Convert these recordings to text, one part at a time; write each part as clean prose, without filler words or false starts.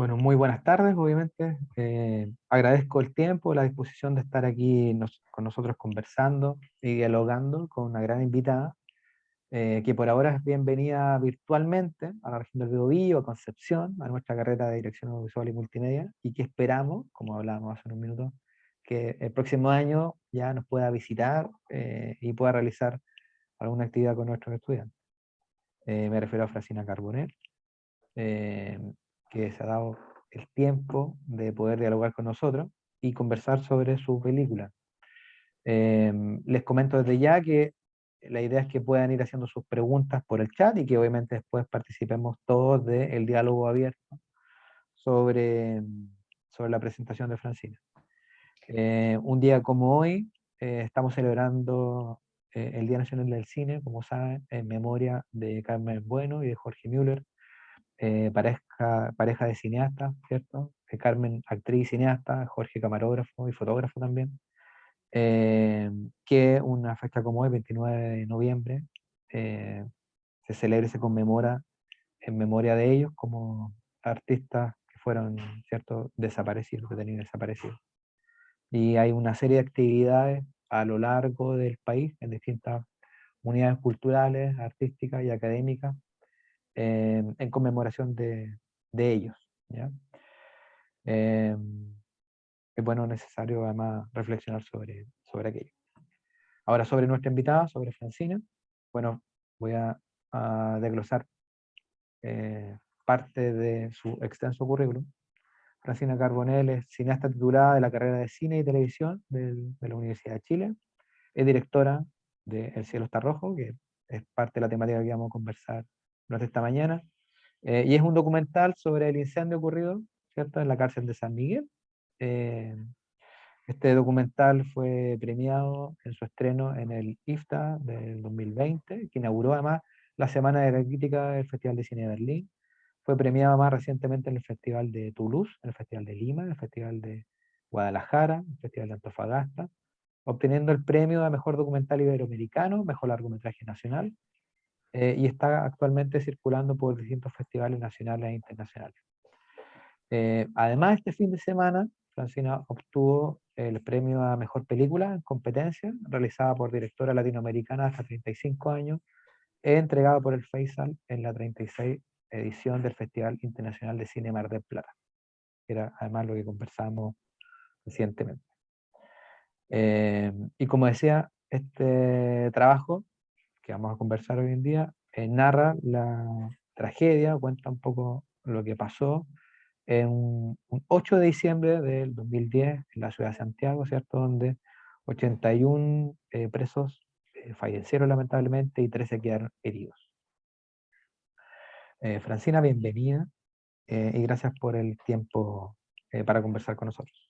Bueno, muy buenas tardes, obviamente. Agradezco el tiempo, la disposición de estar aquí con nosotros conversando y dialogando con una gran invitada, que por ahora es bienvenida virtualmente a la región del Biobío, a Concepción, a nuestra carrera de Dirección Audiovisual y Multimedia, y que esperamos, como hablábamos hace unos minutos, que el próximo año ya nos pueda visitar y pueda realizar alguna actividad con nuestros estudiantes. Me refiero a Francina Carbonell, eh, que se ha dado el tiempo de poder dialogar con nosotros y conversar sobre su película. Les comento desde ya que la idea es que puedan ir haciendo sus preguntas por el chat y que obviamente después participemos todos del diálogo abierto sobre, sobre la presentación de Francina. Un día como hoy estamos celebrando el Día Nacional del Cine, como saben, en memoria de Carmen Bueno y de Jorge Müller, pareja de cineastas, ¿cierto? Carmen, actriz y cineasta, Jorge camarógrafo y fotógrafo también, que una fecha como hoy, 29 de noviembre, eh, se celebra y se conmemora en memoria de ellos como artistas que fueron, ¿cierto?, desaparecidos, detenidos desaparecidos. Y hay una serie de actividades a lo largo del país, en distintas unidades culturales, artísticas y académicas, en conmemoración de ellos, ¿ya? Eh, es bueno, necesario además reflexionar sobre aquello. Ahora sobre nuestra invitada, sobre Francina, bueno, voy a desglosar parte de su extenso currículum. Francina Carbonell es cineasta titulada de la carrera de Cine y Televisión de la Universidad de Chile. Es directora de El cielo está rojo, que es parte de la temática que vamos a conversar durante esta mañana. Y es un documental sobre el incendio ocurrido, ¿cierto?, en la cárcel de San Miguel. Eh, este documental fue premiado en su estreno en el IFTA del 2020, que inauguró además la Semana de la Crítica del Festival de Cine de Berlín. Fue premiado más recientemente en el Festival de Toulouse, en el Festival de Lima, en el Festival de Guadalajara, en el Festival de Antofagasta, obteniendo el premio a Mejor Documental Iberoamericano, Mejor Largometraje Nacional, y está actualmente circulando por distintos festivales nacionales e internacionales. Además, este fin de semana, Francina obtuvo el premio a Mejor Película en competencia, realizada por directora latinoamericana hasta 35 años, entregada por el Faisal en la 36 edición del Festival Internacional de Cine Mar del Plata, que era además lo que conversamos recientemente. Y como decía, este trabajo que vamos a conversar hoy en día narra la tragedia, cuenta un poco lo que pasó en un 8 de diciembre del 2010 en la ciudad de Santiago, ¿cierto? Donde 81 presos fallecieron lamentablemente y 13 quedaron heridos. Francina, bienvenida y gracias por el tiempo para conversar con nosotros.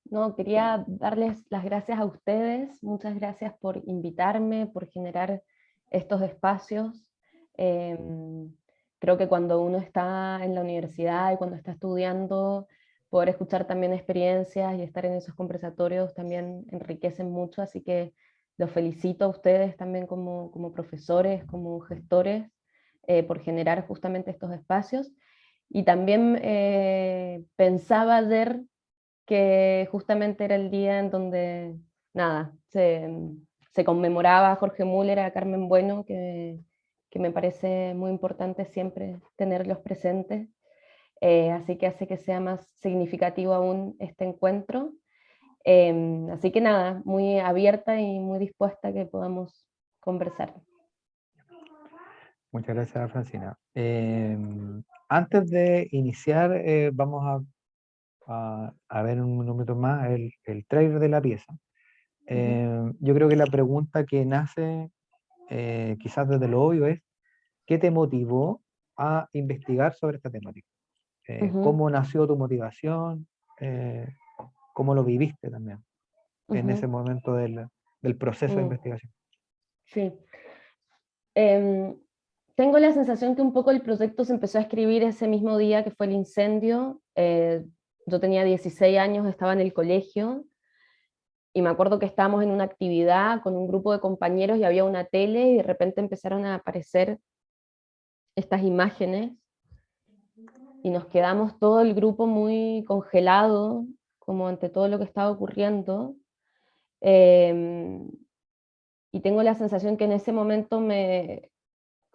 No, quería darles las gracias a ustedes, muchas gracias por invitarme, por generar estos espacios. Creo que cuando uno está en la universidad y cuando está estudiando, poder escuchar también experiencias y estar en esos conversatorios también enriquecen mucho, así que los felicito a ustedes también como profesores, como gestores, por generar justamente estos espacios. Y también pensaba ayer que justamente era el día en donde, nada, se conmemoraba a Jorge Müller, a Carmen Bueno, que me parece muy importante siempre tenerlos presentes, así que hace que sea más significativo aún este encuentro. Así que nada, muy abierta y muy dispuesta a que podamos conversar. Muchas gracias, Francina. Antes de iniciar, vamos a ver un minuto más el trailer de la pieza. Yo creo que la pregunta que nace quizás desde lo obvio es, ¿qué te motivó a investigar sobre esta temática? Ujú, ¿Cómo nació tu motivación? Eh, ¿Cómo lo viviste también en ese ujú, momento del proceso de mm, investigación? sí. Em, Tengo la sensación que un poco el proyecto se empezó a escribir ese mismo día que fue el incendio. Yo tenía 16 años, estaba en el colegio y me acuerdo que estábamos en una actividad con un grupo de compañeros y había una tele y de repente empezaron a aparecer estas imágenes y nos quedamos todo el grupo muy congelado, como ante todo lo que estaba ocurriendo. Y tengo la sensación que en ese momento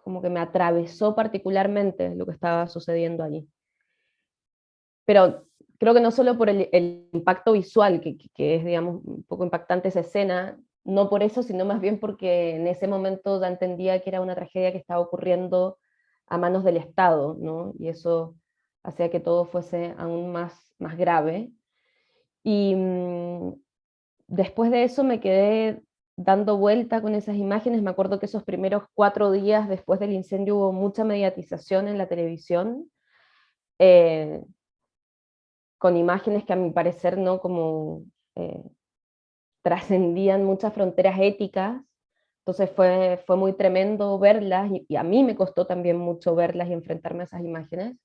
como que me atravesó particularmente lo que estaba sucediendo allí. Pero creo que no solo por el impacto visual, que es, digamos, un poco impactante esa escena, no por eso, sino más bien porque en ese momento ya entendía que era una tragedia que estaba ocurriendo a manos del Estado, ¿no? Y eso hacía que todo fuese aún más grave. Y después de eso me quedé dando vuelta con esas imágenes. Me acuerdo que esos primeros 4 días después del incendio hubo mucha mediatización en la televisión, eh, con imágenes que a mi parecer no como trascendían muchas fronteras éticas. Entonces fue muy tremendo verlas, y a mí me costó también mucho verlas y enfrentarme a esas imágenes.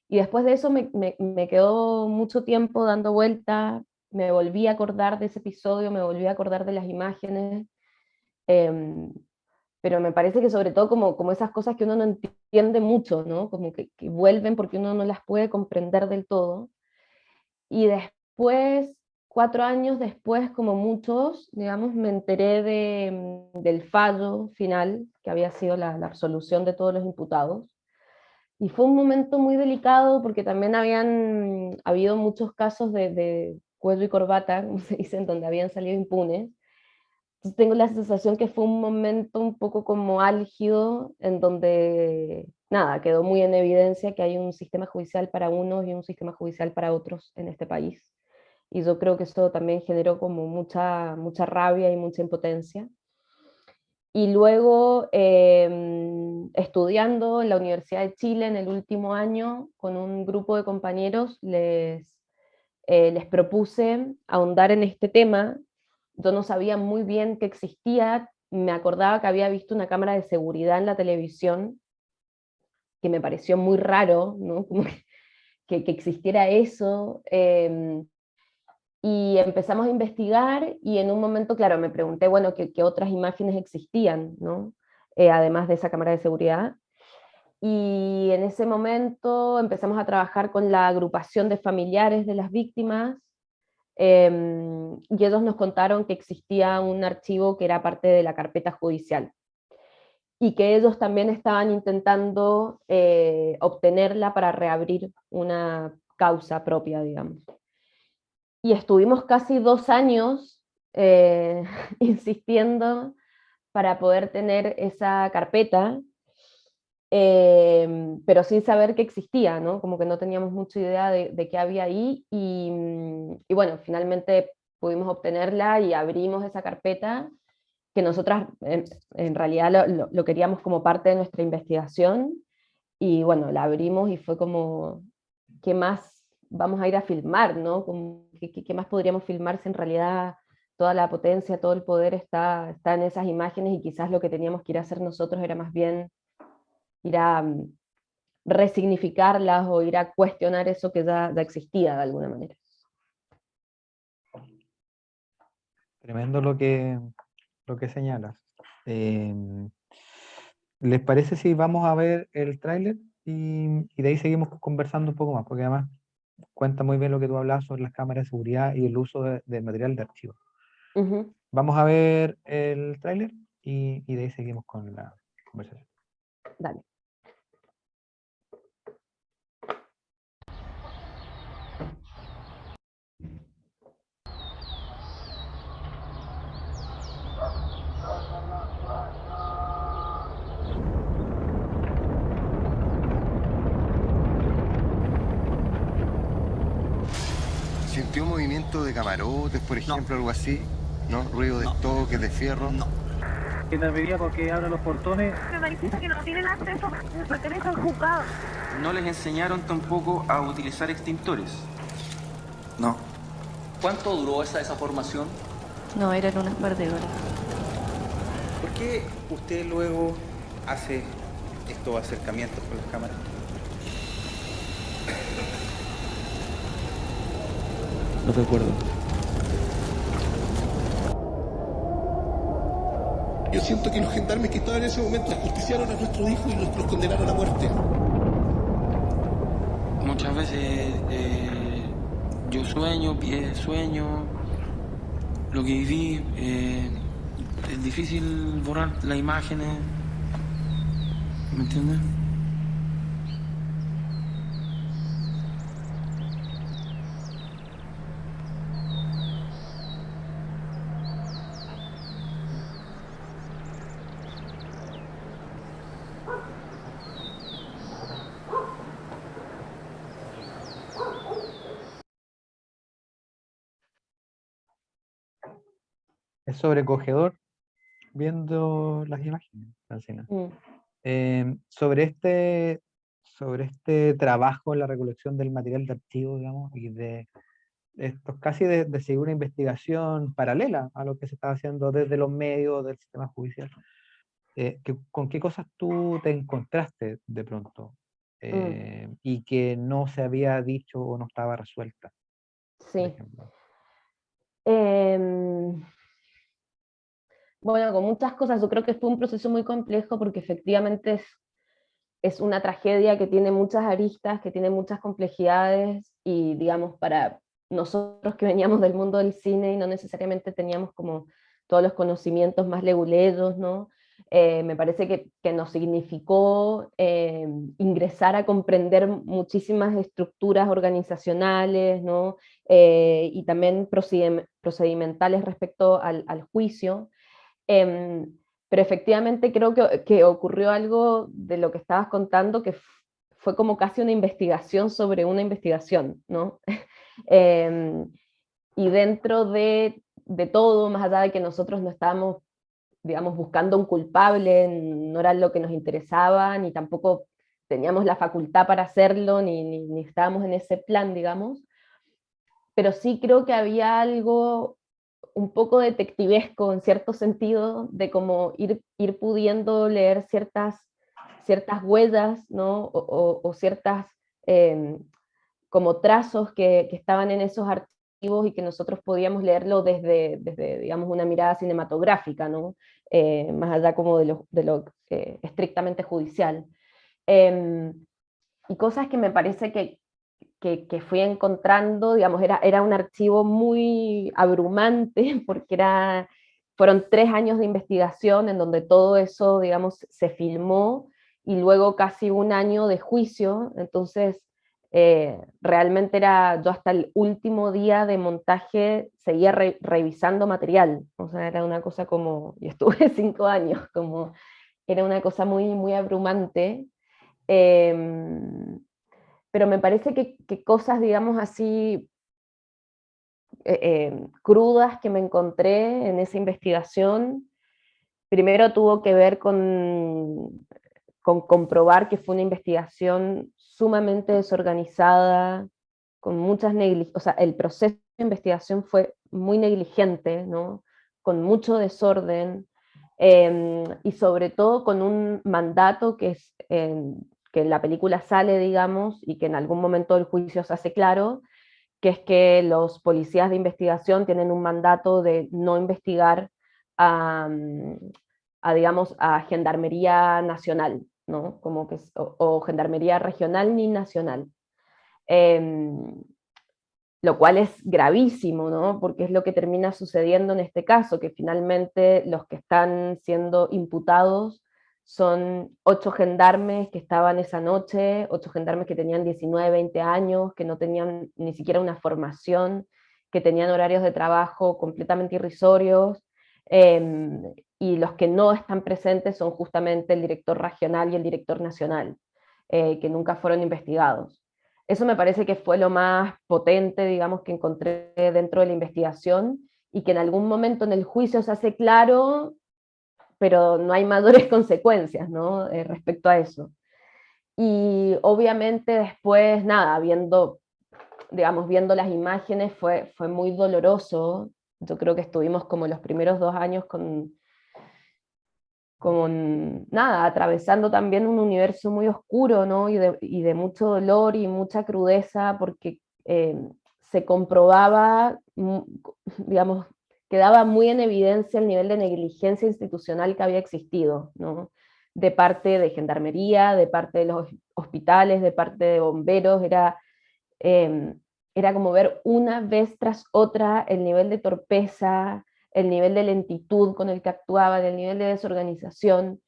Y después de eso me quedó mucho tiempo dando vuelta, me volví a acordar de ese episodio, me volví a acordar de las imágenes, eh, pero me parece que sobre todo como esas cosas que uno no entiende mucho, ¿no? Como que vuelven porque uno no las puede comprender del todo. Y después, 4 años después, como muchos, digamos, me enteré del fallo final, que había sido la absolución de todos los imputados. Y fue un momento muy delicado porque también habían habido muchos casos de cuello y corbata, como se dice, en donde habían salido impunes. Entonces tengo la sensación que fue un momento un poco como álgido, en donde, nada, quedó muy en evidencia que hay un sistema judicial para unos y un sistema judicial para otros en este país. Y yo creo que eso también generó como mucha rabia y mucha impotencia. Y luego, estudiando en la Universidad de Chile en el último año, con un grupo de compañeros, les propuse ahondar en este tema. Yo no sabía muy bien que existía, me acordaba que había visto una cámara de seguridad en la televisión, que me pareció muy raro, ¿no? Como que existiera eso. Y empezamos a investigar, y en un momento, claro, me pregunté, bueno, qué otras imágenes existían, ¿no? Además de esa cámara de seguridad. Y en ese momento empezamos a trabajar con la agrupación de familiares de las víctimas, y ellos nos contaron que existía un archivo que era parte de la carpeta judicial, y que ellos también estaban intentando obtenerla para reabrir una causa propia, digamos. Y estuvimos casi 2 años insistiendo para poder tener esa carpeta, pero sin saber que existía, ¿no? Como que no teníamos mucha idea de qué había ahí, y bueno, finalmente pudimos obtenerla y abrimos esa carpeta, que nosotras en realidad lo queríamos como parte de nuestra investigación, y bueno, la abrimos y fue como, ¿qué más vamos a ir a filmar, no? Como, ¿qué más podríamos filmar si en realidad toda la potencia, todo el poder está en esas imágenes, y quizás lo que teníamos que ir a hacer nosotros era más bien ir a resignificarlas o ir a cuestionar eso que ya existía de alguna manera. Tremendo lo que señalas. ¿Les parece si vamos a ver el tráiler y de ahí seguimos conversando un poco más? Porque además cuenta muy bien lo que tú hablas sobre las cámaras de seguridad y el uso del material de archivo. Uh-huh. Vamos a ver el tráiler y de ahí seguimos con la conversación. Dale. ¿Sintió movimiento de camarotes, por ejemplo, algo así? ¿No? ¿Ruido de toques, de fierro? No. Que nos pedía porque abran los portones. Me manifiesta que no tienen acceso, pertenece al juzgado. No les enseñaron tampoco a utilizar extintores. No. ¿Cuánto duró esa formación? No, eran unas par de horas. ¿Por qué usted luego hace estos acercamientos con las cámaras? No recuerdo. Yo siento que los gendarmes que estaban en ese momento ajusticiaron a nuestro hijo y los condenaron a muerte. muchas veces yo sueño lo que viví. Es difícil borrar las imágenes, ¿me entiendes? Es sobrecogedor viendo las imágenes, Francina. Sobre este trabajo en la recolección del material de archivo, digamos, y de esto casi de seguir una investigación paralela a lo que se estaba haciendo desde los medios del sistema judicial. ¿Con qué cosas tú te encontraste de pronto y que no se había dicho o no estaba resuelta? Sí. Bueno, con muchas cosas. Yo creo que fue un proceso muy complejo porque efectivamente es una tragedia que tiene muchas aristas, que tiene muchas complejidades, y digamos, para nosotros que veníamos del mundo del cine y no necesariamente teníamos como todos los conocimientos más leguleyos, ¿no? Me parece que nos significó ingresar a comprender muchísimas estructuras organizacionales, ¿no? Y también procedimentales respecto al juicio. Pero efectivamente creo que ocurrió algo de lo que estabas contando que fue como casi una investigación sobre una investigación, ¿no? Y dentro de todo, más allá de que nosotros no estábamos, digamos, buscando un culpable, no era lo que nos interesaba, ni tampoco teníamos la facultad para hacerlo, ni estábamos en ese plan, digamos, pero sí creo que había algo un poco detectivesco en cierto sentido, de como ir pudiendo leer ciertas huellas, ¿no? O ciertas como trazos que estaban en esos archivos y que nosotros podíamos leerlo desde digamos, una mirada cinematográfica, ¿no? Más allá como de lo estrictamente judicial. Y cosas que me parece que fui encontrando, digamos, era un archivo muy abrumante, porque fueron 3 años de investigación en donde todo eso, digamos, se filmó, y luego casi 1 año de juicio. Entonces realmente yo hasta el último día de montaje seguía revisando material, o sea, era una cosa como, y estuve 5 años, como, era una cosa muy, muy abrumante. Pero me parece que cosas, digamos así, crudas que me encontré en esa investigación, primero tuvo que ver con comprobar que fue una investigación sumamente desorganizada, con muchas o sea, el proceso de investigación fue muy negligente, ¿no? Con mucho desorden, y sobre todo con un mandato que en la película sale, digamos, y que en algún momento del juicio se hace claro, que es que los policías de investigación tienen un mandato de no investigar digamos, a Gendarmería Nacional, ¿no? Como que, o Gendarmería Regional ni Nacional. Lo cual es gravísimo, ¿no? Porque es lo que termina sucediendo en este caso, que finalmente los que están siendo imputados son 8 gendarmes que estaban esa noche, 8 gendarmes que tenían 19, 20 años, que no tenían ni siquiera una formación, que tenían horarios de trabajo completamente irrisorios, y los que no están presentes son justamente el director regional y el director nacional, que nunca fueron investigados. Eso me parece que fue lo más potente, digamos, que encontré dentro de la investigación, y que en algún momento en el juicio se hace claro, pero no hay mayores consecuencias, ¿no? Respecto a eso. Y obviamente después, nada, viendo las imágenes fue muy doloroso. Yo creo que estuvimos como los primeros 2 años nada, atravesando también un universo muy oscuro, ¿no? Y de mucho dolor y mucha crudeza, porque se comprobaba, digamos, quedaba muy en evidencia el nivel de negligencia institucional que había existido, ¿no? de parte de gendarmería, de parte de los hospitales, de parte de bomberos, era como ver una vez tras otra el nivel de torpeza, el nivel de lentitud con el que actuaban, el nivel de desorganización,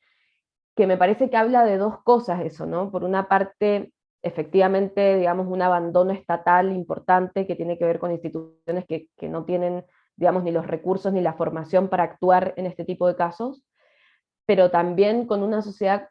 que me parece que habla de dos cosas eso, ¿no? Por una parte, efectivamente, digamos, un abandono estatal importante que tiene que ver con instituciones que no tienen, digamos, ni los recursos ni la formación para actuar en este tipo de casos, pero también con una sociedad,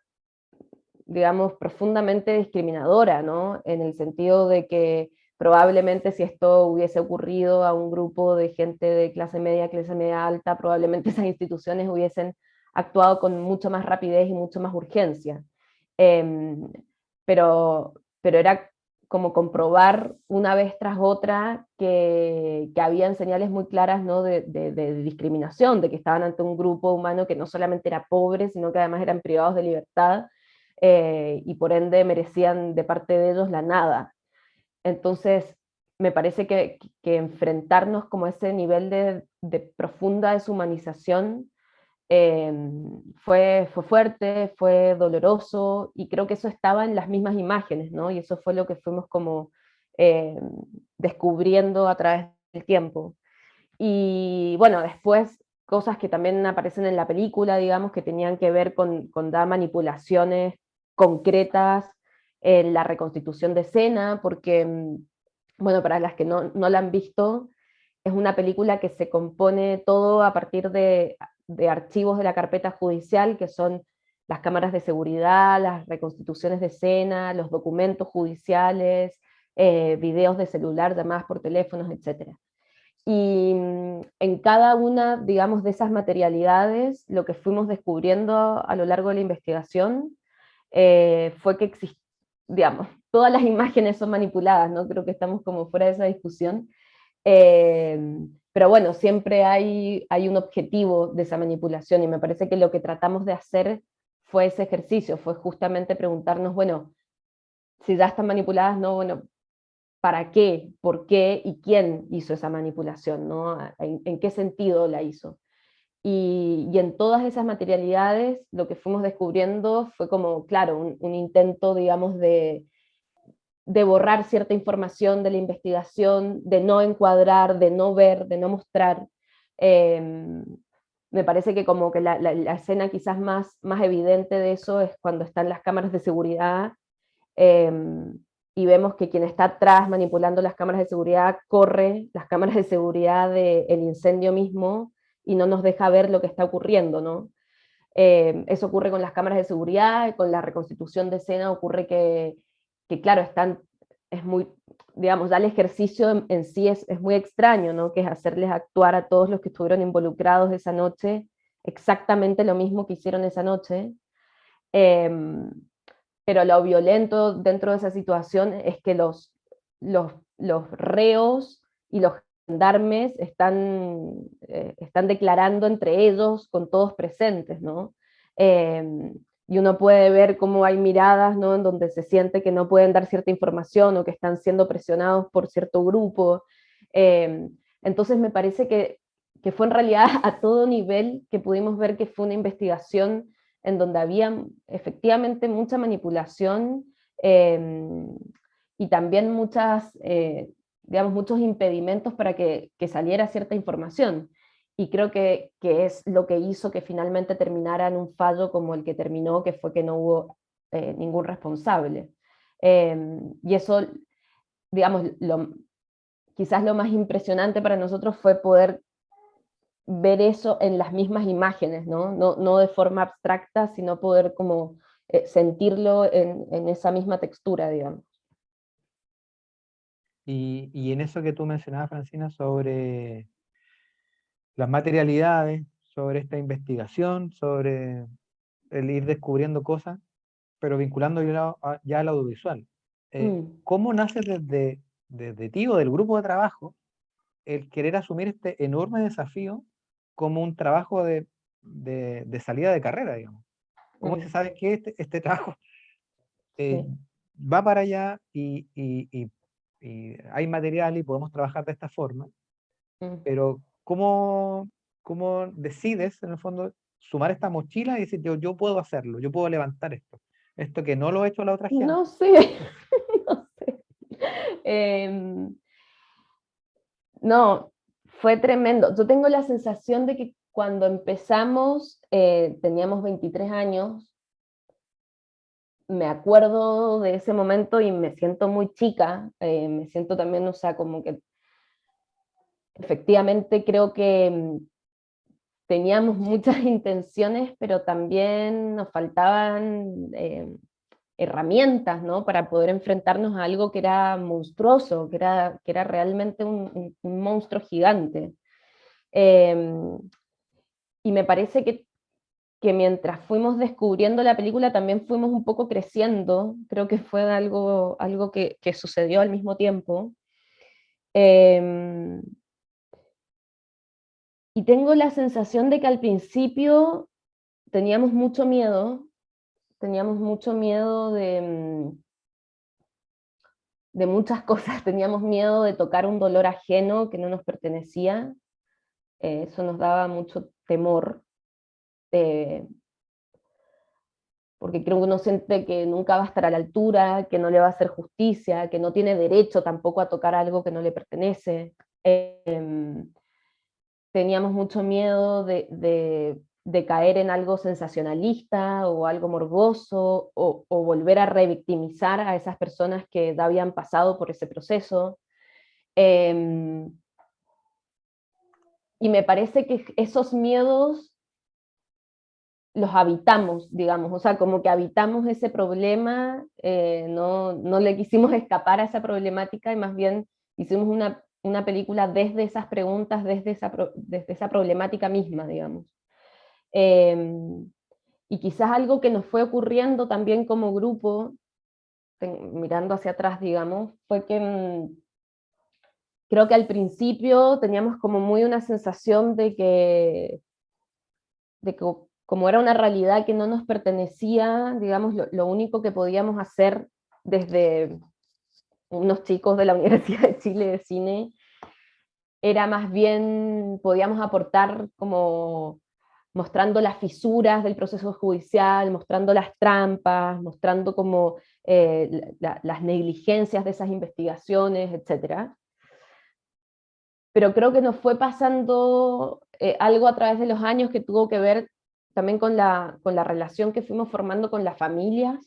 digamos, profundamente discriminadora, ¿no? En el sentido de que probablemente si esto hubiese ocurrido a un grupo de gente de clase media alta, probablemente esas instituciones hubiesen actuado con mucho más rapidez y mucho más urgencia. Em, pero era como comprobar una vez tras otra que habían señales muy claras, ¿no? de discriminación, de que estaban ante un grupo humano que no solamente era pobre, sino que además eran privados de libertad, y por ende merecían de parte de ellos la nada. Entonces, me parece que enfrentarnos como a ese nivel de profunda deshumanización fue fuerte, fue doloroso, y creo que eso estaba en las mismas imágenes, ¿no? Y eso fue lo que fuimos como eh, descubriendo a través del tiempo. Y bueno, después cosas que también aparecen en la película, digamos, que tenían que ver con dar manipulaciones concretas en la reconstitución de escena, porque, bueno, para las que no la han visto, es una película que se compone todo a partir de archivos de la carpeta judicial, que son las cámaras de seguridad, las reconstituciones de escena, los documentos judiciales, videos de celular, llamadas por teléfonos, etc. Y en cada una, digamos, de esas materialidades, lo que fuimos descubriendo a lo largo de la investigación fue que digamos, todas las imágenes son manipuladas, ¿no? Creo que estamos como fuera de esa discusión. Pero bueno, siempre hay un objetivo de esa manipulación, y me parece que lo que tratamos de hacer fue ese ejercicio, fue justamente preguntarnos, bueno, si ya están manipuladas, ¿no? Bueno, ¿para qué? ¿Por qué? ¿Y quién hizo esa manipulación? ¿No? ¿En qué sentido la hizo? Y en todas esas materialidades lo que fuimos descubriendo fue como, claro, un intento, digamos, de borrar cierta información de la investigación, de no encuadrar, de no ver, de no mostrar. Me parece que como que la escena quizás más evidente de eso es cuando están las cámaras de seguridad, y vemos que quien está atrás manipulando las cámaras de seguridad corre las cámaras de seguridad del incendio mismo y no nos deja ver lo que está ocurriendo, ¿no? Eso ocurre con las cámaras de seguridad, con la reconstitución de escena ocurre que claro, es muy, digamos, ya el ejercicio en sí es muy extraño, ¿no? Que es hacerles actuar a todos los que estuvieron involucrados esa noche exactamente lo mismo que hicieron esa noche. Pero lo violento dentro de esa situación es que los reos y los gendarmes están declarando entre ellos con todos presentes, ¿no? Y uno puede ver cómo hay miradas, ¿no? En donde se siente que no pueden dar cierta información o que están siendo presionados por cierto grupo. Entonces me parece que fue en realidad a todo nivel que pudimos ver que fue una investigación en donde había efectivamente mucha manipulación, y también digamos, muchos impedimentos para que saliera cierta información. Y creo que es lo que hizo que finalmente terminara en un fallo como el que terminó, que fue que no hubo ningún responsable. Y eso, digamos, quizás lo más impresionante para nosotros fue poder ver eso en las mismas imágenes, ¿no? No de forma abstracta, sino poder como sentirlo en esa misma textura, digamos. Y en eso que tú mencionabas, Francina, sobre las materialidades, sobre esta investigación, sobre el ir descubriendo cosas, pero vinculando ya al audiovisual. ¿Cómo nace desde ti o del grupo de trabajo el querer asumir este enorme desafío como un trabajo de salida de carrera, digamos? ¿Cómo se sabe que este trabajo va para allá y hay material y podemos trabajar de esta forma? Pero ¿cómo decides, en el fondo, sumar esta mochila y decir, yo puedo hacerlo, yo puedo levantar esto que no lo ha hecho la otra gente. No sé, no sé. No, fue tremendo. Yo tengo la sensación de que cuando empezamos, teníamos 23 años, me acuerdo de ese momento y me siento muy chica, me siento también, o sea, como que efectivamente creo que teníamos muchas intenciones, pero también nos faltaban herramientas, ¿no? Para poder enfrentarnos a algo que era monstruoso, que era realmente un monstruo gigante. Y me parece que mientras fuimos descubriendo la película también fuimos un poco creciendo, creo que fue algo que sucedió al mismo tiempo. Y tengo la sensación de que al principio teníamos mucho miedo de muchas cosas, teníamos miedo de tocar un dolor ajeno que no nos pertenecía, eso nos daba mucho temor, porque creo que uno siente que nunca va a estar a la altura, que no le va a hacer justicia, que no tiene derecho tampoco a tocar algo que no le pertenece. Teníamos mucho miedo de caer en algo sensacionalista o algo morboso, o volver a revictimizar a esas personas que ya habían pasado por ese proceso. Y me parece que esos miedos los habitamos, digamos, o sea, como que habitamos ese problema, no le quisimos escapar a esa problemática y más bien hicimos una película desde esas preguntas, desde esa problemática misma, digamos. Y quizás algo que nos fue ocurriendo también como grupo, mirando hacia atrás, digamos, fue que creo que al principio teníamos como muy una sensación de que como era una realidad que no nos pertenecía, digamos, lo único que podíamos hacer desde unos chicos de la Universidad de Chile de Cine era más bien, podíamos aportar como mostrando las fisuras del proceso judicial, mostrando las trampas, mostrando como las negligencias de esas investigaciones, etc. Pero creo que nos fue pasando algo a través de los años que tuvo que ver también con la relación que fuimos formando con las familias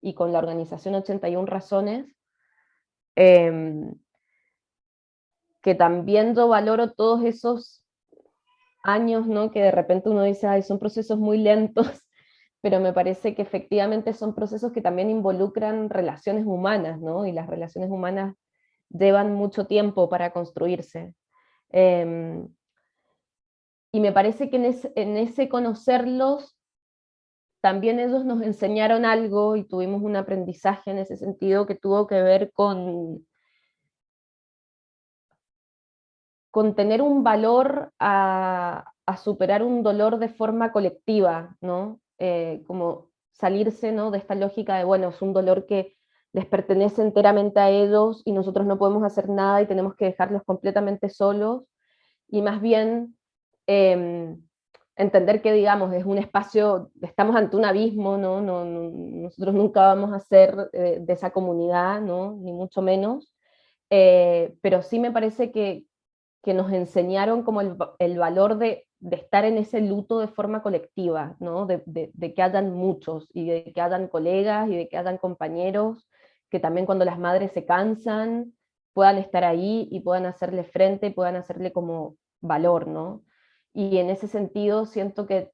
y con la organización 81 Razones, que también yo valoro todos esos años, ¿no? Que de repente uno dice, ay, son procesos muy lentos, pero me parece que efectivamente son procesos que también involucran relaciones humanas, ¿no? Y las relaciones humanas llevan mucho tiempo para construirse. Y me parece que en ese conocerlos, también ellos nos enseñaron algo y tuvimos un aprendizaje en ese sentido que tuvo que ver con tener un valor a superar un dolor de forma colectiva, ¿no? Como salirse, ¿no?, de esta lógica de, bueno, es un dolor que les pertenece enteramente a ellos y nosotros no podemos hacer nada y tenemos que dejarlos completamente solos, y más bien entender que, digamos, es un espacio, estamos ante un abismo, ¿no? Nosotros nunca vamos a ser de esa comunidad, ¿no?, ni mucho menos, pero sí me parece que nos enseñaron como el valor de estar en ese luto de forma colectiva, ¿no? De que hayan muchos, y de que hayan colegas, y de que hayan compañeros, que también cuando las madres se cansan, puedan estar ahí, y puedan hacerle frente, y puedan hacerle como valor, ¿no? Y en ese sentido siento que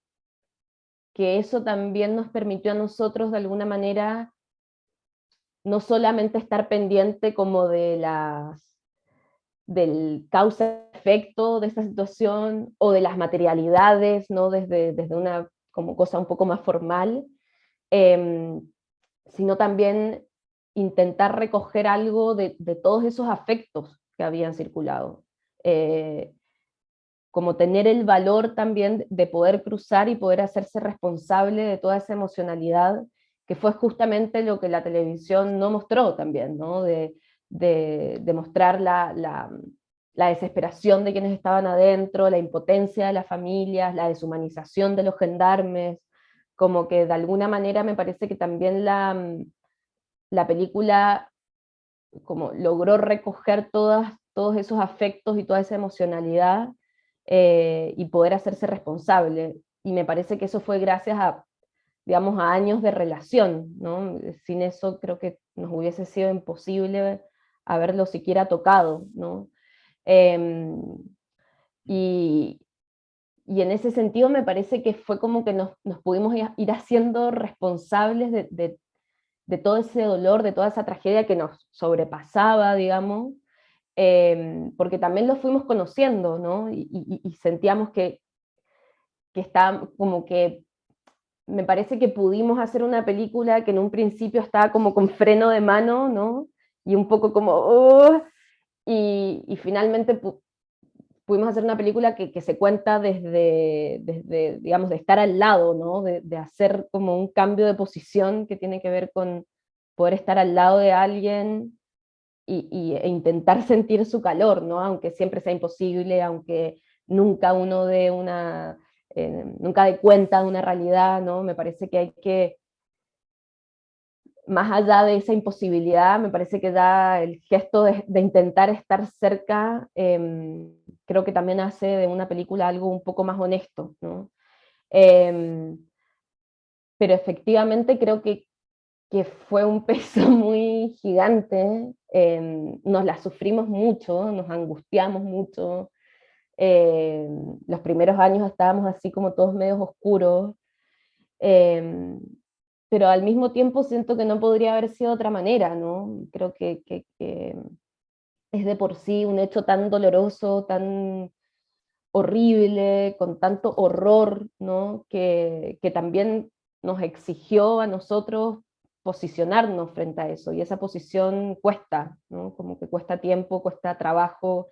eso también nos permitió a nosotros de alguna manera no solamente estar pendiente como del causa-efecto de esta situación, o de las materialidades, ¿no?, desde una como cosa un poco más formal, sino también intentar recoger algo de todos esos afectos que habían circulado. Como tener el valor también de poder cruzar y poder hacerse responsable de toda esa emocionalidad, que fue justamente lo que la televisión no mostró también, ¿no? De mostrar la la desesperación de quienes estaban adentro, la impotencia de las familias, la deshumanización de los gendarmes, como que de alguna manera me parece que también la película como logró recoger todos esos afectos y toda esa emocionalidad, y poder hacerse responsable. Y me parece que eso fue gracias a, digamos, a años de relación, ¿no? Sin eso creo que nos hubiese sido imposible haberlo siquiera tocado, ¿no? Y, y en ese sentido me parece que fue como que nos pudimos ir haciendo responsables de todo ese dolor, de toda esa tragedia que nos sobrepasaba, digamos, porque también lo fuimos conociendo, ¿no? Y sentíamos que está como que me parece que pudimos hacer una película que en un principio estaba como con freno de mano, ¿no? Y un poco como, y finalmente pudimos hacer una película que se cuenta desde, digamos, de estar al lado, ¿no? De hacer como un cambio de posición que tiene que ver con poder estar al lado de alguien e intentar sentir su calor, ¿no? Aunque siempre sea imposible, aunque nunca uno dé nunca dé cuenta de una realidad, ¿no? Me parece que hay que, más allá de esa imposibilidad, me parece que da el gesto de intentar estar cerca, creo que también hace de una película algo un poco más honesto, ¿no? Pero efectivamente creo que fue un peso muy gigante, nos la sufrimos mucho, nos angustiamos mucho, los primeros años estábamos así como todos medios oscuros, pero al mismo tiempo siento que no podría haber sido de otra manera, ¿no? Creo que es de por sí un hecho tan doloroso, tan horrible, con tanto horror, ¿no? Que también nos exigió a nosotros posicionarnos frente a eso, y esa posición cuesta, ¿no? Como que cuesta tiempo, cuesta trabajo,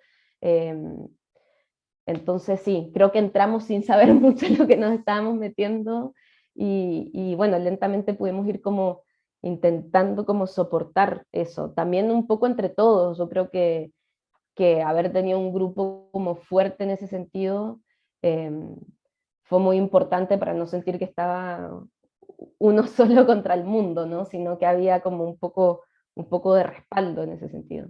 entonces sí, creo que entramos sin saber mucho en lo que nos estábamos metiendo, y bueno, lentamente pudimos ir como intentando como soportar eso, también un poco entre todos. Yo creo que haber tenido un grupo como fuerte en ese sentido, eh, fue muy importante para no sentir que estaba uno solo contra el mundo, ¿no? Sino que había como un poco de respaldo en ese sentido.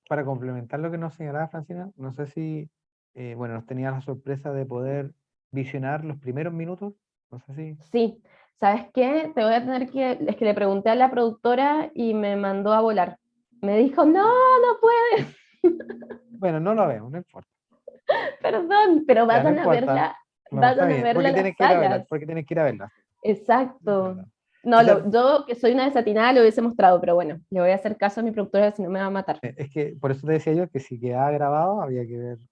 Para complementar lo que nos señalaba Francina, no sé si, bueno, nos tenía la sorpresa de poder visionar los primeros minutos, no sé si... Sí, ¿sabes qué? Te voy a tener es que le pregunté a la productora y me mandó a volar. Me dijo, no, no puedes, Bueno, no lo vemos, no importa. perdón, pero Ya, no vayan a importa. verla, No, está vayan a bien, verla porque a las tienes que ir a verla, salas. porque tienes que ir a verla. Es Exacto. verdad. No, Quizás, yo que soy una desatinada lo hubiese mostrado, pero bueno, le voy a hacer caso a mi productora, si no me va a matar. es que por eso te decía yo que si quedaba grabado había que verlo.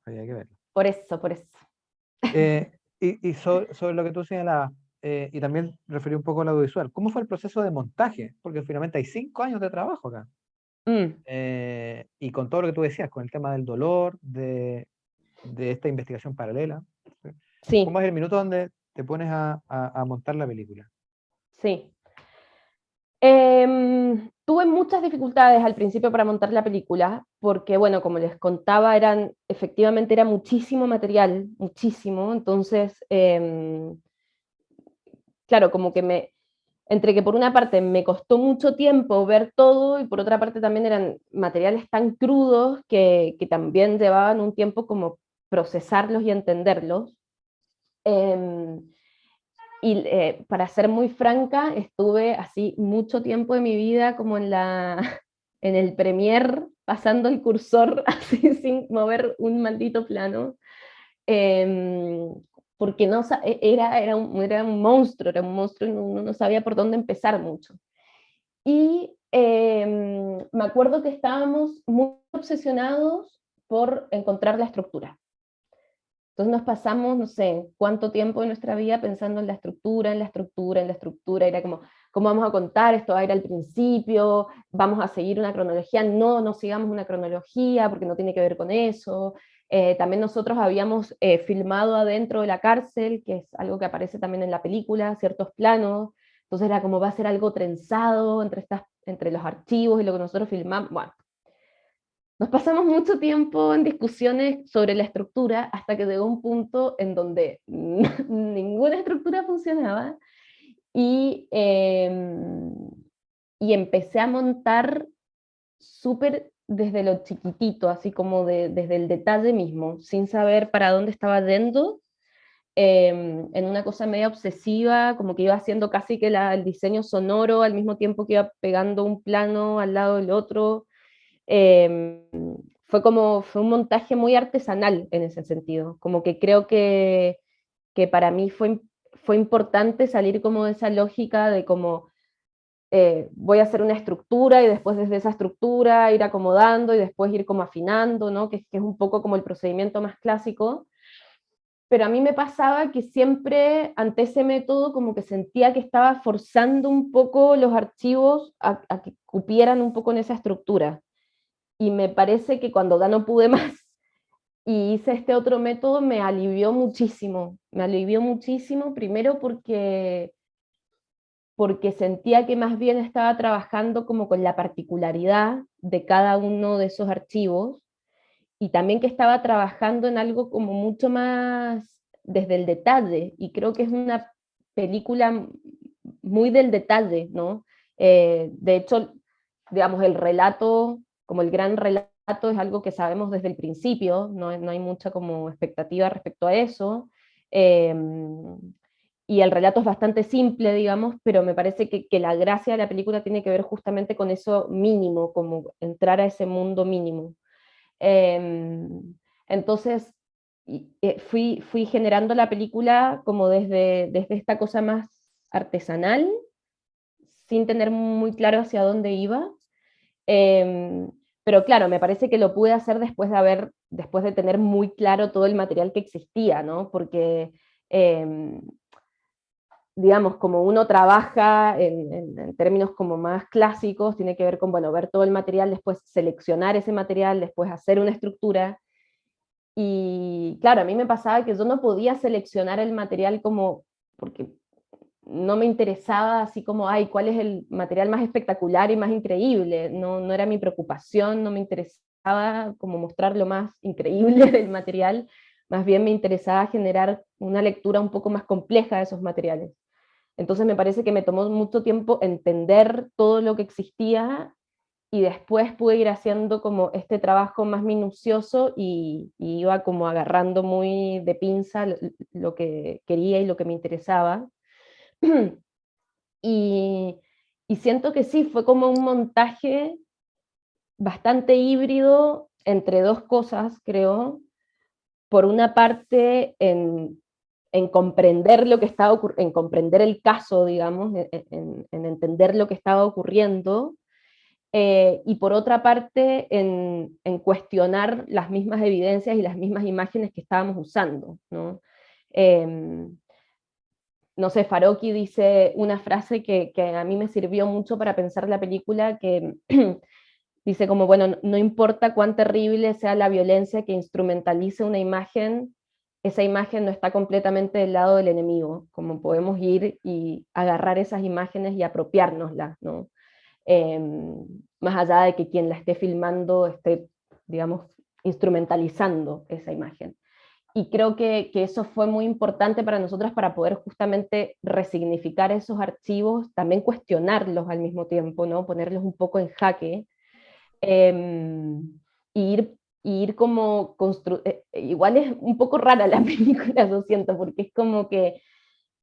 Por eso, por eso. Y sobre lo que tú señalabas, y también referí un poco al audiovisual, ¿cómo fue el proceso de montaje? Porque finalmente hay 5 años de trabajo acá. Mm, Y con todo lo que tú decías, con el tema del dolor, de esta investigación paralela, ¿sí? sí, ¿Cómo es el minuto donde te pones a montar la película? sí. Tuve muchas dificultades al principio para montar la película, porque bueno, como les contaba, efectivamente era muchísimo material, muchísimo, entonces, claro, como que entre que por una parte me costó mucho tiempo ver todo, y por otra parte también eran materiales tan crudos que también llevaban un tiempo como procesarlos y entenderlos. Em, Y para ser muy franca, estuve así mucho tiempo de mi vida como en el Premiere, pasando el cursor así sin mover un maldito plano, em, porque no, era un monstruo y uno no sabía por dónde empezar mucho. Y me acuerdo que estábamos muy obsesionados por encontrar la estructura. Entonces nos pasamos, no sé, cuánto tiempo de nuestra vida pensando en la estructura, en la estructura, en la estructura. Era como, ¿cómo vamos a contar? Esto va a ir al principio, vamos a seguir una cronología. No, no sigamos una cronología porque no tiene que ver con eso. También nosotros habíamos filmado adentro de la cárcel, que es algo que aparece también en la película, ciertos planos. Entonces era como, va a ser algo trenzado entre los archivos y lo que nosotros filmamos. Bueno, nos pasamos mucho tiempo en discusiones sobre la estructura hasta que llegó un punto en donde ninguna estructura funcionaba y, y empecé a montar súper desde lo chiquitito, así como desde el detalle mismo, sin saber para dónde estaba yendo, en una cosa media obsesiva, como que iba haciendo casi que el diseño sonoro al mismo tiempo que iba pegando un plano al lado del otro. Eh, fue un montaje muy artesanal en ese sentido, como que creo que para mí fue importante salir como de esa lógica de como voy a hacer una estructura y después desde esa estructura ir acomodando y después ir como afinando, ¿no? Que es un poco como el procedimiento más clásico. Pero a mí me pasaba que siempre ante ese método como que sentía que estaba forzando un poco los archivos a que cupieran un poco en esa estructura. Y me parece que cuando ya no pude más y hice este otro método me alivió muchísimo, primero porque sentía que más bien estaba trabajando como con la particularidad de cada uno de esos archivos y también que estaba trabajando en algo como mucho más desde el detalle, y creo que es una película muy del detalle, ¿no? De hecho, digamos, el relato, como el gran relato, es algo que sabemos desde el principio, no hay mucha como expectativa respecto a eso, eh, y el relato es bastante simple, digamos, pero me parece que la gracia de la película tiene que ver justamente con eso mínimo, como entrar a ese mundo mínimo. Entonces, fui generando la película como desde esta cosa más artesanal, sin tener muy claro hacia dónde iba. Pero claro, me parece que lo pude hacer después de tener muy claro todo el material que existía, ¿no? Porque, digamos, como uno trabaja en términos como más clásicos, tiene que ver con, bueno, ver todo el material, después seleccionar ese material, después hacer una estructura. Y claro, a mí me pasaba que yo no podía seleccionar el material como, porque no me interesaba así como, ay, ¿cuál es el material más espectacular y más increíble? No era mi preocupación, no me interesaba como mostrar lo más increíble del material, más bien me interesaba generar una lectura un poco más compleja de esos materiales. Entonces me parece que me tomó mucho tiempo entender todo lo que existía y después pude ir haciendo como este trabajo más minucioso y iba como agarrando muy de pinza lo que quería y lo que me interesaba. Y, y siento que sí, fue como un montaje bastante híbrido entre dos cosas, creo. Por una parte, en comprender lo que estaba en comprender el caso, digamos, en entender lo que estaba ocurriendo, y por otra parte, en cuestionar las mismas evidencias y las mismas imágenes que estábamos usando, ¿no? No sé, Farocki dice una frase que a mí me sirvió mucho para pensar la película, que dice como, bueno, no importa cuán terrible sea la violencia que instrumentalice una imagen, esa imagen no está completamente del lado del enemigo, como podemos ir y agarrar esas imágenes y apropiárnoslas, ¿no? Más allá de que quien la esté filmando esté, digamos, instrumentalizando esa imagen. Y creo que eso fue muy importante para nosotras para poder justamente resignificar esos archivos, también cuestionarlos al mismo tiempo, ¿no? Ponerlos un poco en jaque, y ir como igual es un poco rara la película, yo siento, porque es como que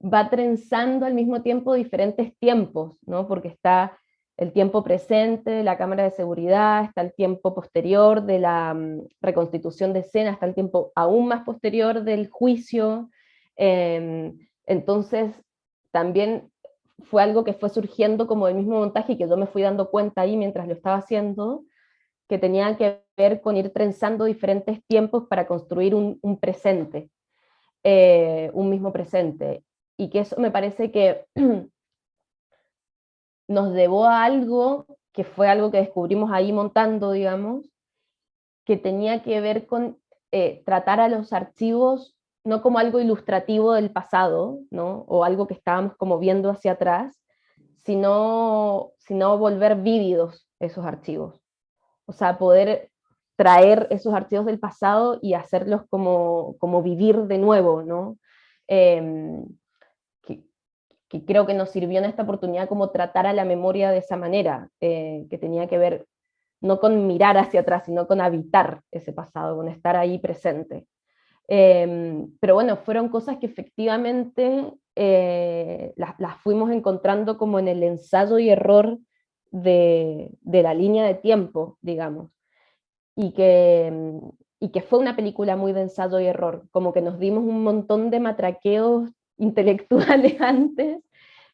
va trenzando al mismo tiempo diferentes tiempos, ¿no? Porque está el tiempo presente de la cámara de seguridad, está el tiempo posterior de la reconstitución de escena, está el tiempo aún más posterior del juicio. Entonces, también fue algo que fue surgiendo como del mismo montaje y que yo me fui dando cuenta ahí mientras lo estaba haciendo, que tenía que ver con ir trenzando diferentes tiempos para construir un presente, un mismo presente. Y que eso me parece que nos llevó a algo que fue algo que descubrimos ahí montando, digamos, que tenía que ver con tratar a los archivos no como algo ilustrativo del pasado, ¿no? O algo que estábamos como viendo hacia atrás, sino volver vívidos esos archivos. O sea, poder traer esos archivos del pasado y hacerlos como vivir de nuevo, ¿no? Eh, que, que creo que nos sirvió en esta oportunidad como tratar a la memoria de esa manera, que tenía que ver no con mirar hacia atrás, sino con habitar ese pasado, con estar ahí presente. Pero bueno, fueron cosas que efectivamente las fuimos encontrando como en el ensayo y error de la línea de tiempo, digamos, y que fue una película muy de ensayo y error, como que nos dimos un montón de matraqueos intelectuales antes,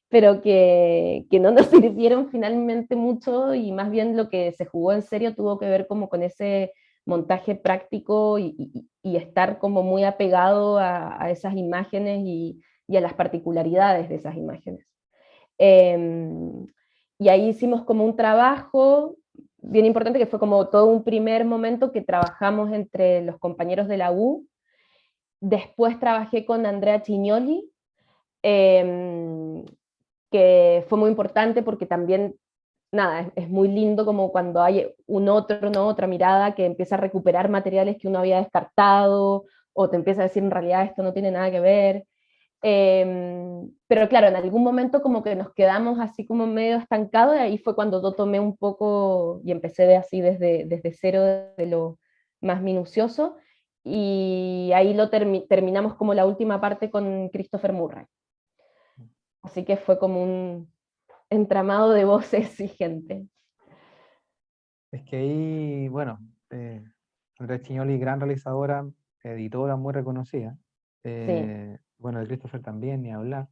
pero que no nos sirvieron finalmente mucho, y más bien lo que se jugó en serio tuvo que ver como con ese montaje práctico y estar como muy apegado a esas imágenes y a las particularidades de esas imágenes. Y ahí hicimos como un trabajo bien importante, que fue como todo un primer momento que trabajamos entre los compañeros de la U. Después trabajé con Andrea Chignoli, que fue muy importante porque también, nada, es muy lindo como cuando hay un otro, ¿no? Otra mirada que empieza a recuperar materiales que uno había descartado, o te empieza a decir en realidad esto no tiene nada que ver. Pero claro, en algún momento como que nos quedamos así como medio estancados, y ahí fue cuando yo tomé un poco y empecé de así desde cero, de lo más minucioso, y ahí lo terminamos como la última parte con Christopher Murray. Así que fue como un entramado de voces y gente. Es que ahí, bueno, Andrea Chignoli, gran realizadora, editora muy reconocida. Bueno, de Christopher también, ni hablar.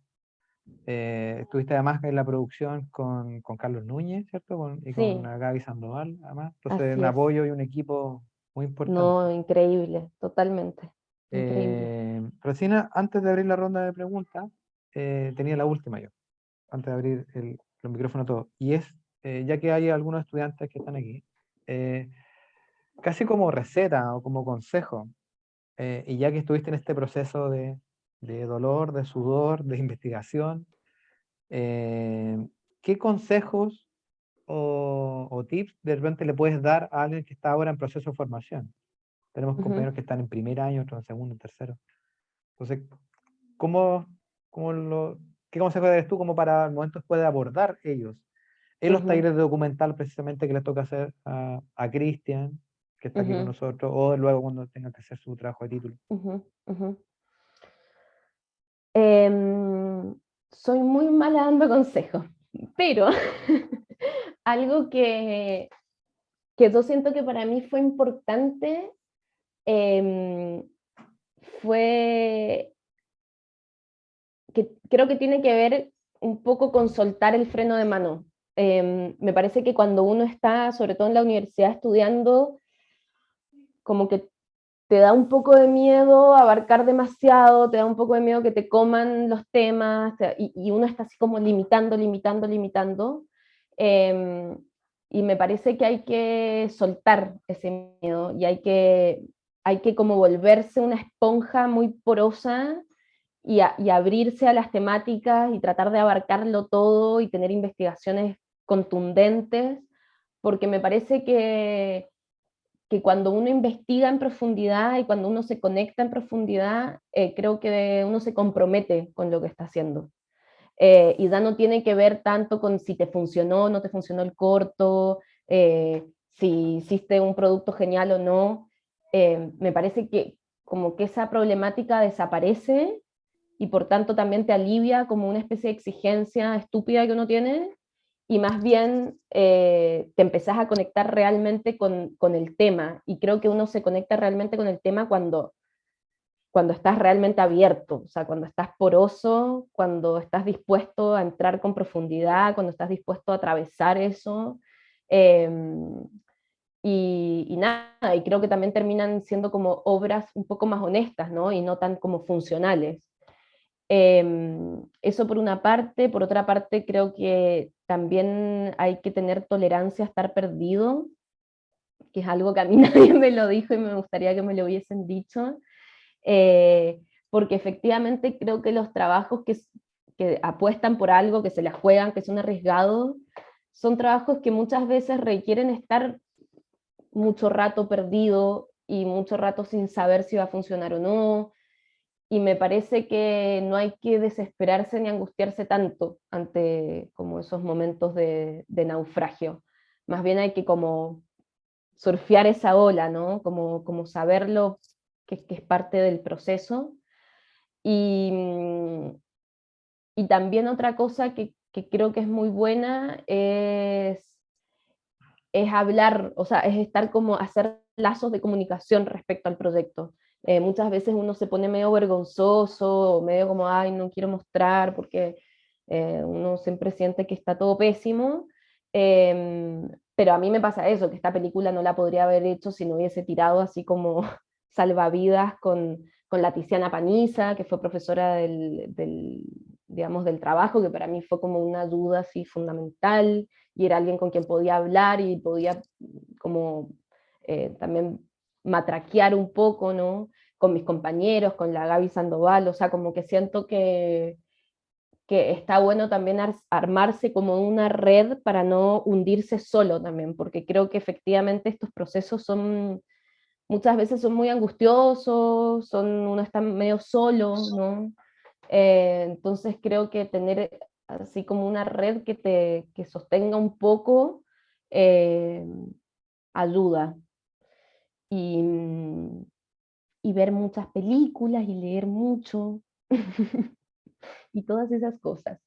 Estuviste además en la producción con Carlos Núñez, ¿cierto? Y con Gaby Sandoval, además. Entonces, un apoyo y un equipo muy importante. No, increíble, totalmente. Increíble. Rosina, antes de abrir la ronda de preguntas, tenía la última yo, antes de abrir los micrófonos a todos. Y es, ya que hay algunos estudiantes que están aquí, casi como receta o como consejo, y ya que estuviste en este proceso de dolor, de sudor, de investigación, ¿qué consejos o tips de repente le puedes dar a alguien que está ahora en proceso de formación? Tenemos compañeros que están en primer año, otros en segundo, en tercero. Entonces, ¿qué consejo darías tú como para el momento después de abordar ellos? En los talleres de documental precisamente que les toca hacer a Cristian, que está aquí con nosotros, o luego cuando tenga que hacer su trabajo de título. Soy muy mala dando consejos, pero algo que yo siento que para mí fue importante fue que creo que tiene que ver un poco con soltar el freno de mano. Me parece que cuando uno está, sobre todo en la universidad, estudiando, como que te da un poco de miedo abarcar demasiado, te da un poco de miedo que te coman los temas, y uno está así como limitando. Y me parece que hay que soltar ese miedo, y hay que como volverse una esponja muy porosa, y abrirse a las temáticas y tratar de abarcarlo todo y tener investigaciones contundentes, porque me parece que cuando uno investiga en profundidad y cuando uno se conecta en profundidad, creo que uno se compromete con lo que está haciendo. Y ya no tiene que ver tanto con si te funcionó o no te funcionó el corto, si hiciste un producto genial o no. Me parece que como que esa problemática desaparece, y por tanto también te alivia como una especie de exigencia estúpida que uno tiene, y más bien te empezás a conectar realmente con el tema, y creo que uno se conecta realmente con el tema cuando estás realmente abierto, o sea, cuando estás poroso, cuando estás dispuesto a entrar con profundidad, cuando estás dispuesto a atravesar eso, y nada, y creo que también terminan siendo como obras un poco más honestas, ¿no? Y no tan como funcionales. Eso por una parte. Por otra parte, creo que también hay que tener tolerancia a estar perdido, que es algo que a mí nadie me lo dijo y me gustaría que me lo hubiesen dicho, porque efectivamente creo que los trabajos que apuestan por algo, que se la juegan, que son arriesgados, son trabajos que muchas veces requieren estar mucho rato perdido y mucho rato sin saber si va a funcionar o no, y me parece que no hay que desesperarse ni angustiarse tanto ante como esos momentos de naufragio. Más bien hay que como surfear esa ola, ¿no? Como saberlo que es parte del proceso. Y, y también otra cosa que creo que es muy buena es hablar, o sea, es estar como hacer lazos de comunicación respecto al proyecto. Muchas veces uno se pone medio vergonzoso, medio como, ay, no quiero mostrar, porque uno siempre siente que está todo pésimo, pero a mí me pasa eso, que esta película no la podría haber hecho si no hubiese tirado así como salvavidas con la Tiziana Paniza, que fue profesora digamos, del trabajo, que para mí fue como una ayuda así fundamental, y era alguien con quien podía hablar y podía como también matraquear un poco, ¿no? Con mis compañeros, con la Gaby Sandoval, o sea, como que siento que está bueno también armarse como una red para no hundirse solo también, porque creo que efectivamente estos procesos son, muchas veces son muy angustiosos, uno está medio solo, ¿no? Entonces creo que tener así como una red que sostenga un poco eh, ayuda. Y, y ver muchas películas y leer mucho y todas esas cosas.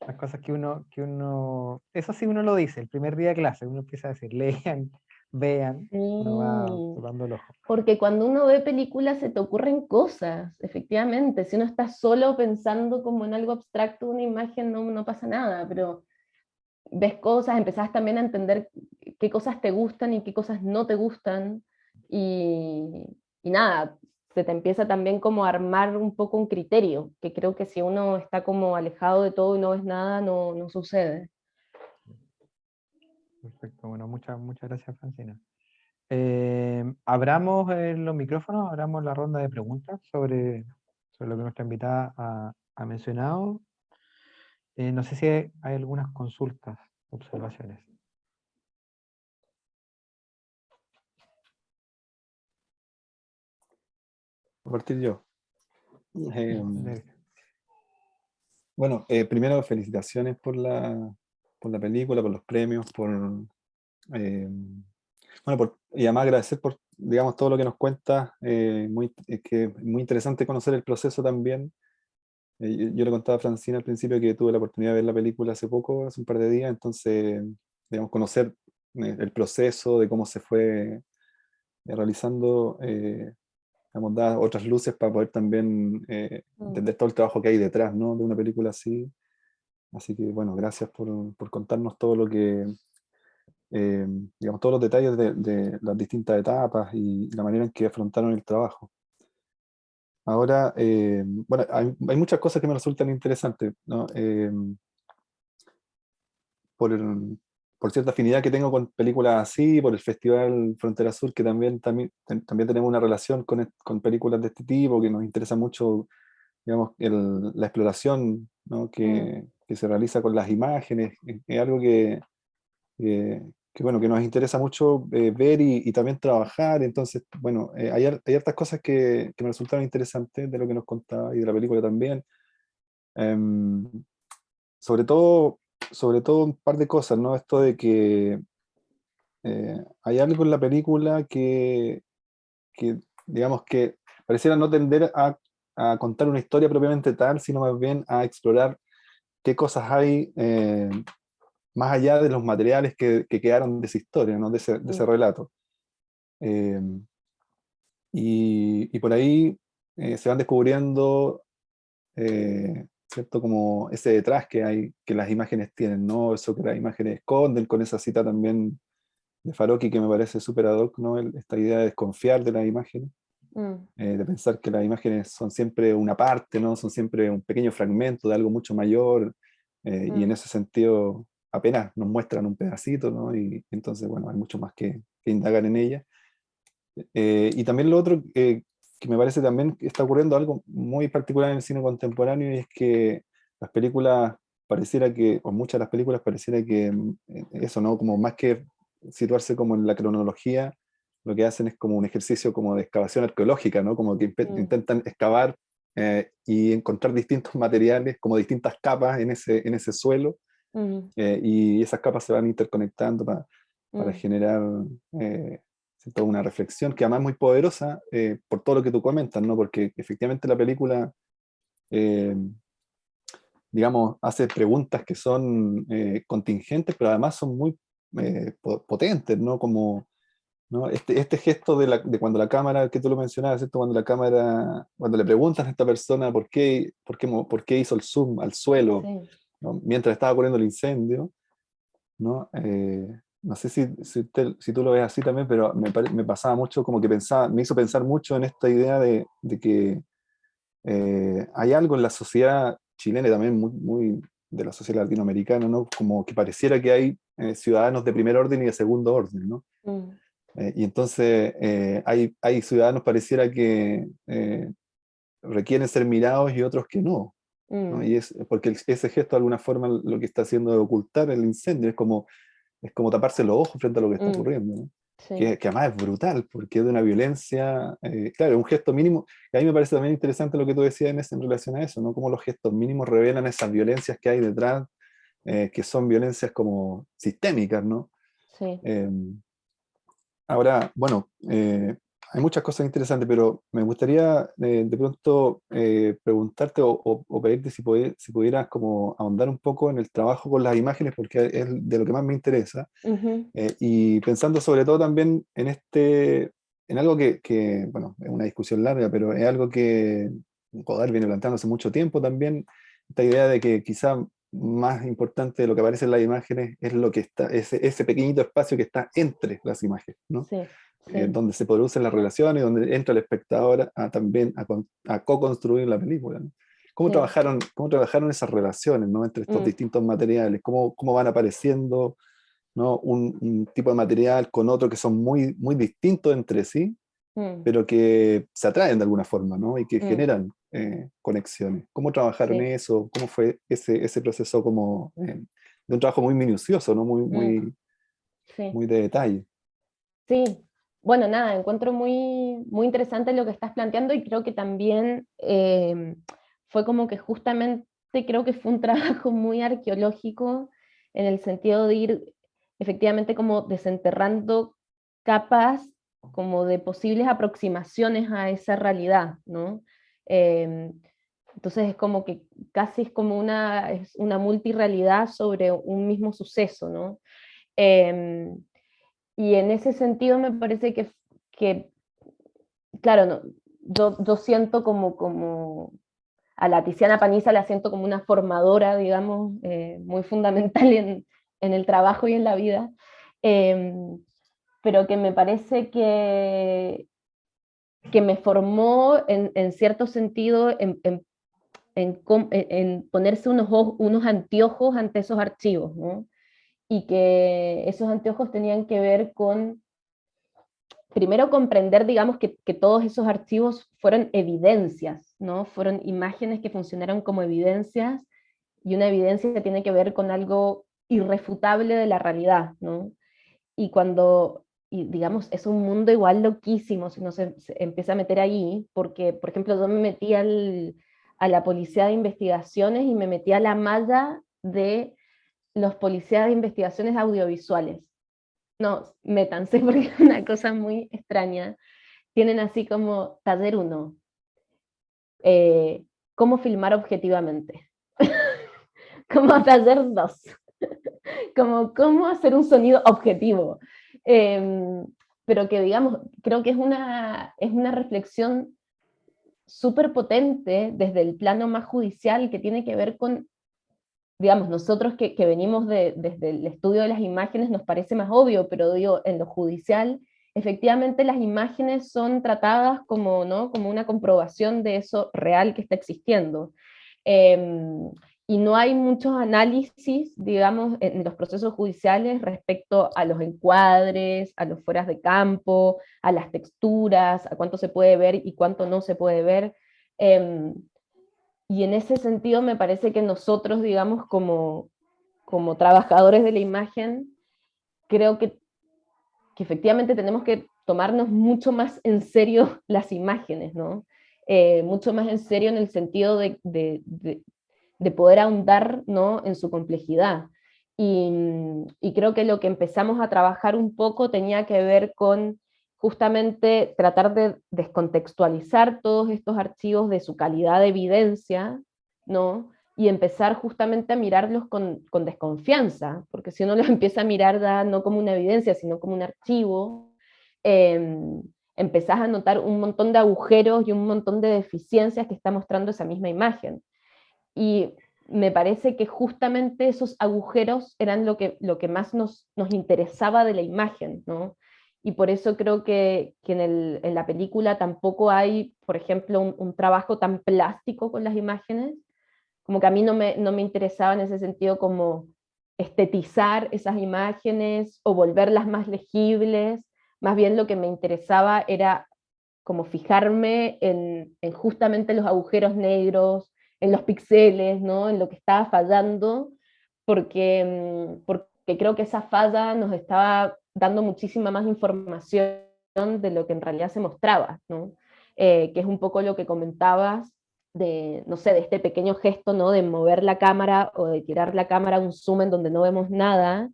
Las cosas eso sí uno lo dice, el primer día de clase, uno empieza a decir, lean, vean, uno va Sí, tocando el ojo. porque cuando uno ve películas se te ocurren cosas, efectivamente. Si uno está solo pensando como en algo abstracto, una imagen, no pasa nada, pero ves cosas, empezás también a entender qué cosas te gustan y qué cosas no te gustan, y, y nada, se te empieza también como a armar un poco un criterio, que creo que si uno está como alejado de todo y no ves nada, no sucede. Perfecto, bueno, muchas gracias, Francina. Abramos los micrófonos, abramos la ronda de preguntas sobre lo que nuestra invitada ha mencionado. No sé si hay algunas consultas, observaciones. A partir yo. Sergio. Bueno, primero felicitaciones por la película, por los premios, y además agradecer por, digamos, todo lo que nos cuenta. Que es muy interesante conocer el proceso también. Yo le contaba a Francina al principio que tuve la oportunidad de ver la película hace poco, hace un par de días, entonces, digamos, conocer el proceso de cómo se fue realizando, digamos, da otras luces para poder también entender todo el trabajo que hay detrás, ¿no?, de una película así. Así que, bueno, gracias por contarnos todo lo que, digamos, todos los detalles de las distintas etapas y la manera en que afrontaron el trabajo. Ahora, bueno, hay muchas cosas que me resultan interesantes, ¿no? Por cierta afinidad que tengo con películas así, por el Festival Frontera Sur, que también tenemos una relación con películas de este tipo, que nos interesa mucho, digamos, la exploración, ¿no?, que se realiza con las imágenes. Es algo bueno, que nos interesa mucho ver y también trabajar. Entonces, bueno, hay hartas cosas que me resultaron interesantes de lo que nos contaba y de la película también. Em, sobre todo un par de cosas, ¿no? Esto de que hay algo en la película digamos, que pareciera no tender a contar una historia propiamente tal, sino más bien a explorar qué cosas hay más allá de los materiales que quedaron de esa historia, ¿no?, de ese relato. Eh, y por ahí se van descubriendo, ¿cierto?, como ese detrás que hay, que las imágenes tienen, ¿no? Eso que las imágenes esconden, con esa cita también de Farocki que me parece súper ad hoc, ¿no? Esta idea de desconfiar de las imágenes, de pensar que las imágenes son siempre una parte, ¿no? Son siempre un pequeño fragmento de algo mucho mayor, y en ese sentido apenas nos muestran un pedacito, ¿no? Y entonces, bueno, hay mucho más que indagar en ella. Y también lo otro que me parece también que está ocurriendo algo muy particular en el cine contemporáneo, y es que las películas pareciera que, o muchas de las películas pareciera que eso, ¿no?, como más que situarse como en la cronología, lo que hacen es como un ejercicio como de excavación arqueológica, ¿no? Como que intentan excavar y encontrar distintos materiales, como distintas capas en ese suelo, y esas capas se van interconectando para generar toda una reflexión que además es muy poderosa por todo lo que tú comentas, ¿no? Porque efectivamente la película, digamos, hace preguntas que son contingentes, pero además son muy potentes, ¿no? Como, ¿no? Este gesto de cuando la cámara, que tú lo mencionabas, ¿cierto? Cuando le preguntan a esta persona por qué hizo el zoom al suelo, Sí. ¿no? Mientras estaba ocurriendo el incendio, ¿no? No sé si tú lo ves así también, pero me pasaba mucho, como que me hizo pensar mucho en esta idea de que hay algo en la sociedad chilena y también muy de la sociedad latinoamericana, ¿no? Como que pareciera que hay ciudadanos de primer orden y de segundo orden, ¿no? Y entonces hay ciudadanos pareciera que requieren ser mirados y otros que no, ¿no? Y es porque ese gesto de alguna forma lo que está haciendo es ocultar el incendio, es como taparse los ojos frente a lo que está ocurriendo, ¿no? Sí. Que además es brutal, porque es de una violencia, claro, un gesto mínimo, y a mí me parece también interesante lo que tú decías en relación a eso, ¿no? Cómo los gestos mínimos revelan esas violencias que hay detrás, que son violencias como sistémicas, ¿no? Sí. Ahora, bueno, hay muchas cosas interesantes, pero me gustaría de pronto preguntarte o pedirte si pudieras como ahondar un poco en el trabajo con las imágenes, porque es de lo que más me interesa. Y pensando sobre todo también en algo bueno, es una discusión larga, pero es algo que Godard viene planteando hace mucho tiempo también, esta idea de que quizá más importante de lo que aparece en las imágenes es lo que está, ese pequeñito espacio que está entre las imágenes, ¿no? Sí, sí. Donde se producen las relaciones, donde entra el espectador también a co-construir la película, ¿no? ¿Cómo trabajaron esas relaciones, ¿no? Entre estos distintos materiales? ¿Cómo van apareciendo, ¿no? Un tipo de material con otro que son muy, muy distintos entre sí, pero que se atraen de alguna forma, ¿no? Y que generan conexiones. ¿Cómo trabajaron eso? ¿Cómo fue ese proceso como de un trabajo muy minucioso, ¿no? Sí. Muy de detalle? Sí, bueno, nada, encuentro muy interesante lo que estás planteando y creo que también fue como que justamente creo que fue un trabajo muy arqueológico en el sentido de ir efectivamente como desenterrando capas como de posibles aproximaciones a esa realidad, ¿no? Entonces es como que casi es como es una multirrealidad sobre un mismo suceso, ¿no? Y en ese sentido me parece que claro, no, yo siento como a la Tiziana Paniza la siento como una formadora, digamos, muy fundamental en el trabajo y en la vida, pero que me parece que me formó en cierto sentido en ponerse unos anteojos ante esos archivos, ¿no? Y que esos anteojos tenían que ver con primero comprender, digamos, que todos esos archivos fueron evidencias, ¿no? Fueron imágenes que funcionaron como evidencias, y una evidencia tiene que ver con algo irrefutable de la realidad, ¿no? Y digamos, es un mundo igual loquísimo si uno se empieza a meter ahí, porque, por ejemplo, yo me metí a la policía de investigaciones y me metí a la malla de los policías de investigaciones audiovisuales. No, métanse porque es una cosa muy extraña. Tienen así como taller 1, cómo filmar objetivamente. Como taller 2, como cómo hacer un sonido objetivo. Pero que digamos, creo que es una reflexión súper potente desde el plano más judicial que tiene que ver con, digamos, nosotros que venimos desde el estudio de las imágenes nos parece más obvio, pero digo, en lo judicial, efectivamente las imágenes son tratadas como, ¿no? como una comprobación de eso real que está existiendo. Y no hay muchos análisis, digamos, en los procesos judiciales respecto a los encuadres, a los fueras de campo, a las texturas, a cuánto se puede ver y cuánto no se puede ver. Y en ese sentido me parece que nosotros, digamos, como trabajadores de la imagen, creo que que efectivamente tenemos que tomarnos mucho más en serio las imágenes, ¿no? Mucho más en serio en el sentido de poder ahondar, ¿no?, en su complejidad. Y creo que lo que empezamos a trabajar un poco tenía que ver con justamente tratar de descontextualizar todos estos archivos de su calidad de evidencia, ¿no? Y empezar justamente a mirarlos con desconfianza, porque si uno los empieza a mirar no como una evidencia, sino como un archivo, empezás a notar un montón de agujeros y un montón de deficiencias que está mostrando esa misma imagen. Y me parece que justamente esos agujeros eran lo que más nos interesaba de la imagen, ¿no? Y por eso creo que en la película tampoco hay, por ejemplo, un trabajo tan plástico con las imágenes, como que a mí no me interesaba en ese sentido como estetizar esas imágenes o volverlas más legibles, más bien lo que me interesaba era como fijarme en justamente los agujeros negros, en los píxeles, ¿no?, en lo que estaba fallando, porque creo que esa falla nos estaba dando muchísima más información de lo que en realidad se mostraba, ¿no? Que es un poco lo que comentabas de, no sé, de este pequeño gesto, ¿no?, de mover la cámara o de tirar la cámara a un zoom en donde no vemos nada.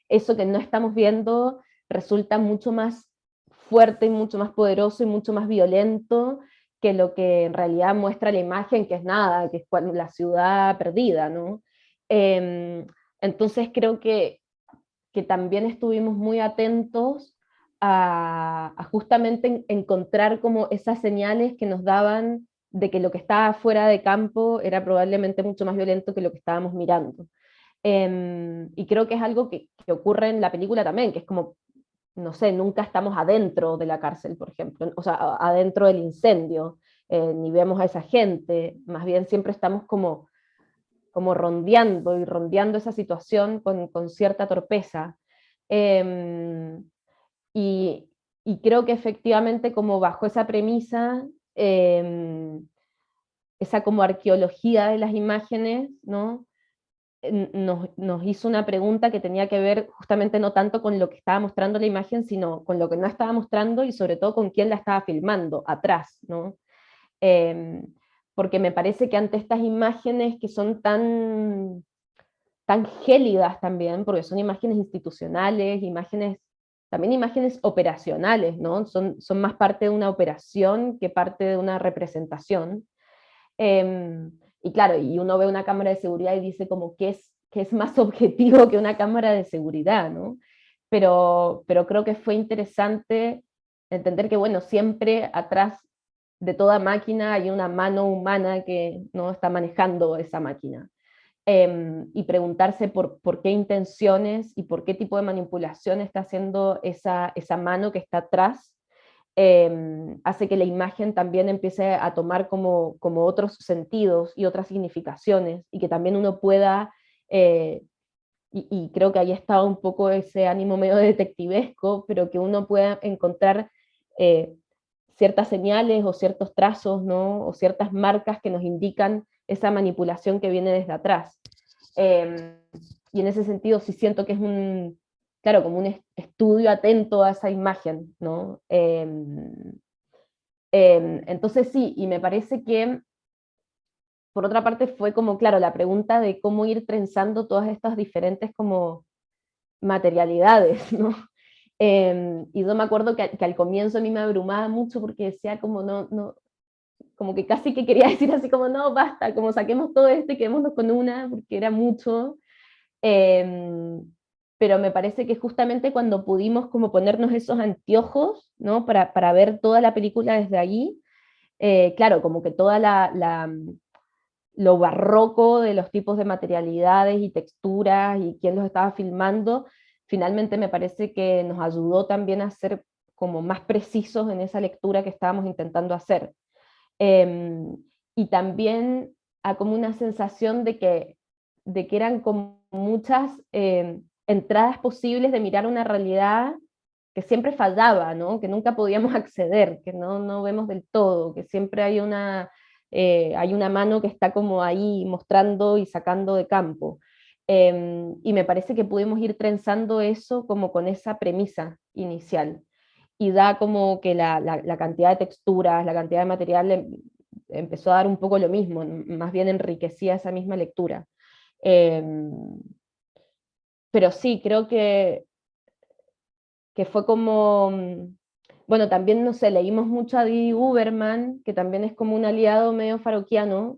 Eso que no estamos viendo resulta mucho más fuerte y mucho más poderoso y mucho más violento que lo que en realidad muestra la imagen, que es nada, que es la ciudad perdida, ¿no? Entonces creo que también estuvimos muy atentos a justamente encontrar como esas señales que nos daban de que lo que estaba fuera de campo era probablemente mucho más violento que lo que estábamos mirando. Y creo que es algo que ocurre en la película también, que es como, no sé, nunca estamos adentro de la cárcel, por ejemplo, o sea, adentro del incendio, ni vemos a esa gente, más bien siempre estamos como rondeando y rondeando esa situación con cierta torpeza. Em, y, y creo que efectivamente como bajo esa premisa, esa como arqueología de las imágenes, ¿no?, nos hizo una pregunta que tenía que ver justamente no tanto con lo que estaba mostrando la imagen, sino con lo que no estaba mostrando y sobre todo con quién la estaba filmando, atrás, ¿no? Porque me parece que ante estas imágenes que son tan gélidas también, porque son imágenes institucionales, también imágenes operacionales, ¿no? Son más parte de una operación que parte de una representación. Y claro, y uno ve una cámara de seguridad y dice como que es más objetivo que una cámara de seguridad, ¿no? Pero creo que fue interesante entender que, bueno, siempre atrás de toda máquina hay una mano humana que no está manejando esa máquina. Y preguntarse por qué intenciones y por qué tipo de manipulación está haciendo esa mano que está atrás, hace que la imagen también empiece a tomar como otros sentidos y otras significaciones, y que también uno pueda, y creo que ahí estaba un poco ese ánimo medio detectivesco, pero que uno pueda encontrar ciertas señales o ciertos trazos, ¿no?, o ciertas marcas que nos indican esa manipulación que viene desde atrás. Y en ese sentido sí siento que es claro, como un estudio atento a esa imagen, ¿no? Entonces sí, y me parece que, por otra parte, fue como, claro, la pregunta de cómo ir trenzando todas estas diferentes como materialidades, ¿no? Y yo me acuerdo que al comienzo a mí me abrumaba mucho porque decía como no, como que casi que quería decir así como no, basta, como saquemos todo esto y quedémonos con una, porque era mucho. Pero me parece que justamente cuando pudimos como ponernos esos anteojos, ¿no?, para ver toda la película desde allí, claro, como que toda lo barroco de los tipos de materialidades y texturas y quién los estaba filmando, finalmente me parece que nos ayudó también a ser como más precisos en esa lectura que estábamos intentando hacer. Y también a como una sensación de que eran como muchas entradas posibles de mirar una realidad que siempre fallaba, ¿no?, que nunca podíamos acceder, que no vemos del todo, que siempre hay una mano que está como ahí mostrando y sacando de campo. Y me parece que pudimos ir trenzando eso como con esa premisa inicial. Y da como que la cantidad de texturas, la cantidad de material empezó a dar un poco lo mismo, más bien enriquecía esa misma lectura. Pero sí, creo que fue como, bueno, también, no sé, leímos mucho a Didi Huberman, que también es como un aliado medio faroquiano,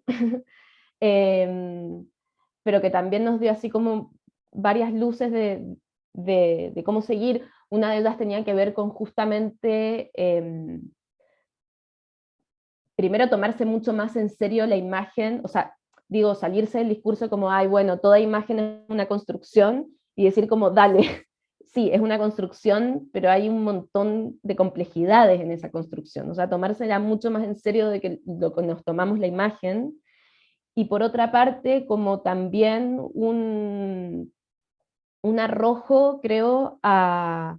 pero que también nos dio así como varias luces de cómo seguir. Una de ellas tenía que ver con justamente, primero tomarse mucho más en serio la imagen, o sea, digo, salirse del discurso como, ay, bueno, toda imagen es una construcción, y decir como, dale, sí, es una construcción, pero hay un montón de complejidades en esa construcción, o sea, tomársela mucho más en serio de que lo que nos tomamos la imagen, y por otra parte, como también un arrojo, creo, a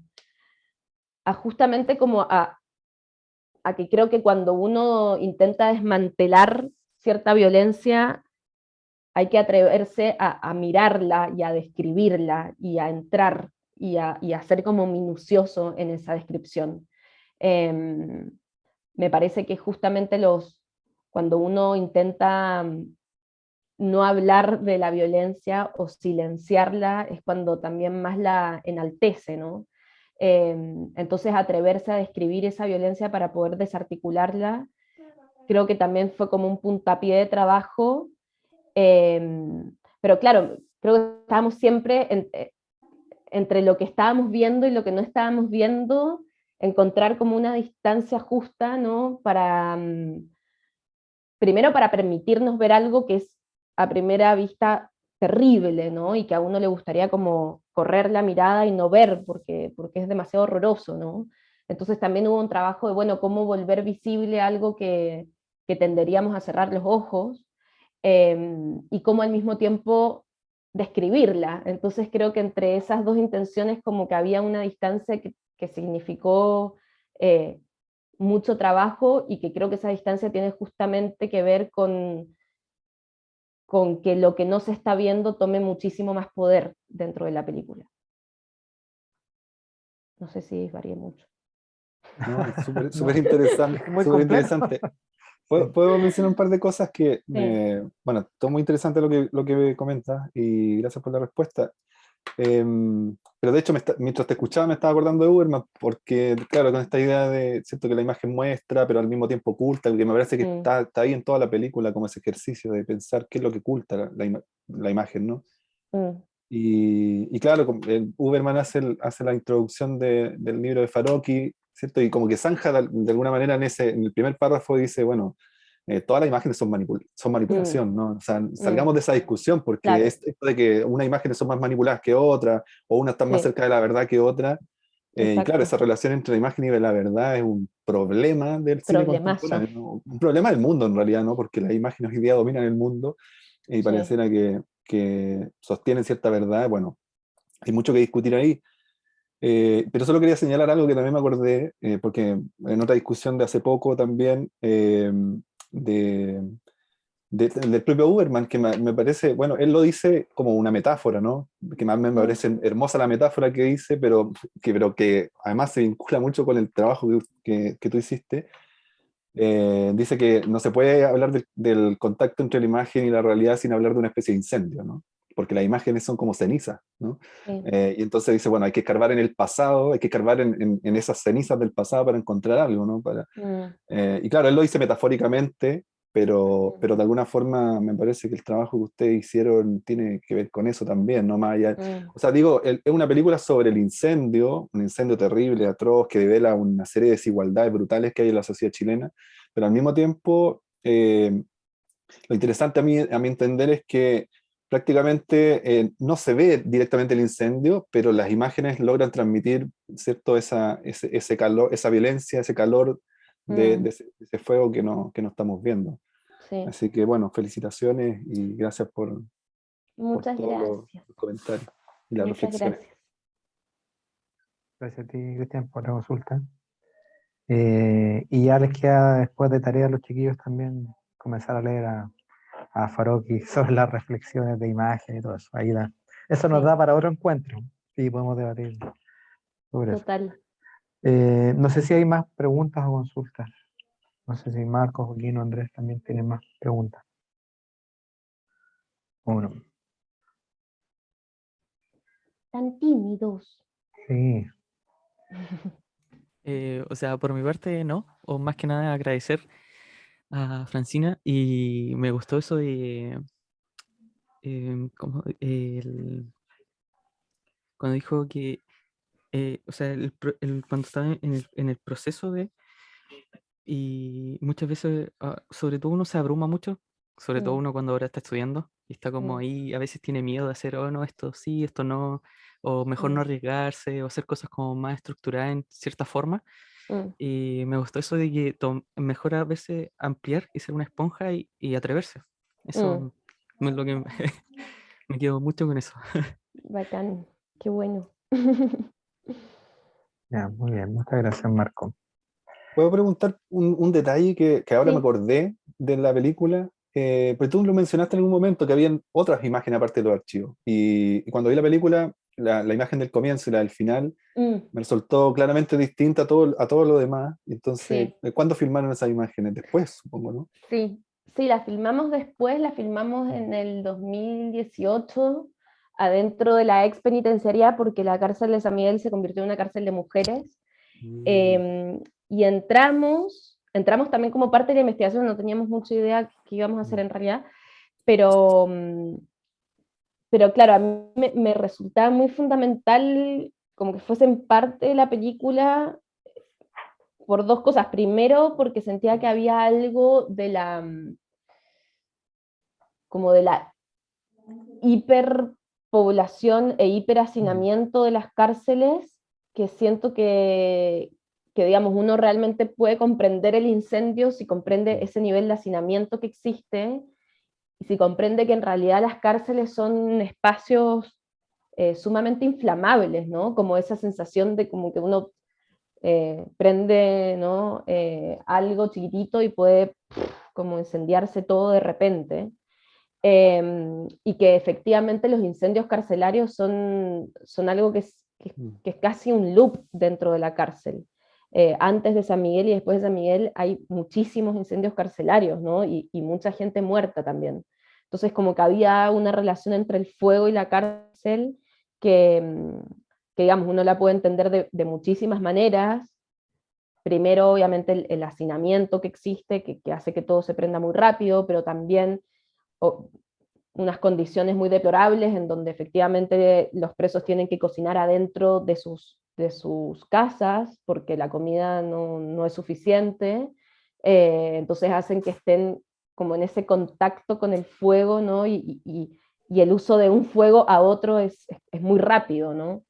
justamente como a que creo que cuando uno intenta desmantelar cierta violencia, hay que atreverse a mirarla y a describirla y a entrar y a ser como minucioso en esa descripción. Me parece que justamente cuando uno intenta no hablar de la violencia o silenciarla es cuando también más la enaltece, ¿no? Entonces atreverse a describir esa violencia para poder desarticularla, creo que también fue como un puntapié de trabajo, pero claro, creo que estábamos siempre entre lo que estábamos viendo y lo que no estábamos viendo, encontrar como una distancia justa, ¿no? Primero para permitirnos ver algo que es a primera vista terrible, ¿no? Y que a uno le gustaría como correr la mirada y no ver porque es demasiado horroroso, ¿no? Entonces también hubo un trabajo de, bueno, cómo volver visible algo que tenderíamos a cerrar los ojos, y cómo al mismo tiempo describirla. Entonces creo que entre esas dos intenciones como que había una distancia que significó mucho trabajo, y que creo que esa distancia tiene justamente que ver con que lo que no se está viendo tome muchísimo más poder dentro de la película. No sé si varié mucho. No, es súper No, interesante, es muy súper complejo. interesante. Sí. Puedo mencionar un par de cosas que, Sí. bueno, todo muy interesante lo que me comentas y gracias por la respuesta. Pero de hecho, mientras te escuchaba me estaba acordando de Uberman, porque claro, con esta idea de, siento que la imagen muestra, pero al mismo tiempo oculta, que me parece que está ahí en toda la película, como ese ejercicio de pensar qué es lo que oculta la imagen, ¿no? Y claro, Uberman hace la introducción del libro de Farocki, ¿cierto? Y como que zanja de alguna manera en el primer párrafo dice, bueno, todas las imágenes son manipulación, ¿no? O sea, salgamos de esa discusión, porque Claro. esto de que unas imágenes son más manipuladas que otras, o unas están más Sí. cerca de la verdad que otra, y claro, esa relación entre la imagen y la verdad es un problema del cine Problemazo. contemporáneo, ¿no? Un problema del mundo en realidad, ¿no? Porque las imágenes hoy día dominan el mundo y pareciera que sostienen cierta verdad. Bueno, hay mucho que discutir ahí. Pero solo quería señalar algo que también me acordé, porque en otra discusión de hace poco también, de, del propio Uberman, que me parece, bueno, él lo dice como una metáfora, ¿no? Que más me parece hermosa la metáfora que dice, pero que además se vincula mucho con el trabajo que tú hiciste. Dice que no se puede hablar del contacto entre la imagen y la realidad sin hablar de una especie de incendio, ¿no? Porque las imágenes son como cenizas, ¿no? Y entonces dice, bueno, hay que escarbar en el pasado, hay que escarbar en esas cenizas del pasado para encontrar algo, ¿no? Y claro, él lo dice metafóricamente, pero de alguna forma me parece que el trabajo que ustedes hicieron tiene que ver con eso también, ¿no? Más allá, o sea, digo, es una película sobre el incendio, un incendio terrible, atroz, que devela una serie de desigualdades brutales que hay en la sociedad chilena, pero al mismo tiempo, lo interesante a mi entender es que prácticamente no se ve directamente el incendio, pero las imágenes logran transmitir, ¿cierto? Ese calor, esa violencia, ese calor de ese fuego que no estamos viendo. Sí. Así que bueno, felicitaciones y gracias por Muchas todos gracias. los comentarios y las Muchas reflexiones. gracias. Gracias a ti, Cristian, por la consulta. Y ya les queda después de tarea a los chiquillos también comenzar a leer a a Faroqui sobre las reflexiones de imagen y todo eso. Ahí da. Eso nos Sí. da para otro encuentro y podemos debatir sobre eso. Total. No sé si hay más preguntas o consultas. No sé si Marcos, Joaquín o Andrés también tienen más preguntas. Bueno, Tan tímidos. sí. O sea, por mi parte no, o más que nada agradecer a Francina y me gustó eso de cuando dijo que, o sea, cuando estaba en el proceso de, y muchas veces, sobre todo uno se abruma mucho, sobre todo Mm, uno cuando ahora está estudiando y está como mm, ahí, a veces tiene miedo de hacer, oh no, esto sí, esto no, o mejor no mm, arriesgarse, o hacer cosas como más estructuradas en cierta forma. mm. Y me gustó eso de que mejor a veces ampliar y ser una esponja y atreverse. Mm, Eso es lo que me quedo mucho con eso. bacán, qué bueno. Ya, muy bien. Muchas gracias, Marco. ¿Puedo preguntar un detalle que ahora me Sí. acordé de la película? Pues tú lo mencionaste en algún momento que habían otras imágenes aparte de los archivos. Y cuando vi la película, la imagen del comienzo y la del final Mm, me resultó claramente distinta a todo lo demás. Y entonces, sí, ¿cuándo filmaron esas imágenes? Después, supongo, ¿no? sí, sí, la filmamos después, la filmamos en el 2018, adentro de la ex penitenciaría, porque la cárcel de San Miguel se convirtió en una cárcel de mujeres. Mm. Eh, y entramos también como parte de la investigación, no teníamos mucha idea qué íbamos a hacer en realidad, pero, pero claro, a mí me resultaba muy fundamental como que fuesen parte de la película por dos cosas. Primero, porque sentía que había algo de como de la hiperpoblación e hiperhacinamiento de las cárceles, que siento que, digamos, uno realmente puede comprender el incendio si comprende ese nivel de hacinamiento que existe, y si comprende que en realidad las cárceles son espacios sumamente inflamables, ¿no? Como esa sensación de como que uno prende, ¿no? Algo chiquitito y puede como incendiarse todo de repente. Y que efectivamente los incendios carcelarios son algo que es casi un loop dentro de la cárcel. Antes de San Miguel y después de San Miguel hay muchísimos incendios carcelarios, ¿no? Y mucha gente muerta también. Entonces como que había una relación entre el fuego y la cárcel que, que digamos, uno la puede entender de muchísimas maneras. Primero, obviamente, el hacinamiento que existe, que hace que todo se prenda muy rápido, pero también o, unas condiciones muy deplorables en donde efectivamente los presos tienen que cocinar adentro de sus casas porque la comida no es suficiente. Entonces hacen que estén como en ese contacto con el fuego, ¿no? Y el uso de un fuego a otro es muy rápido, ¿no?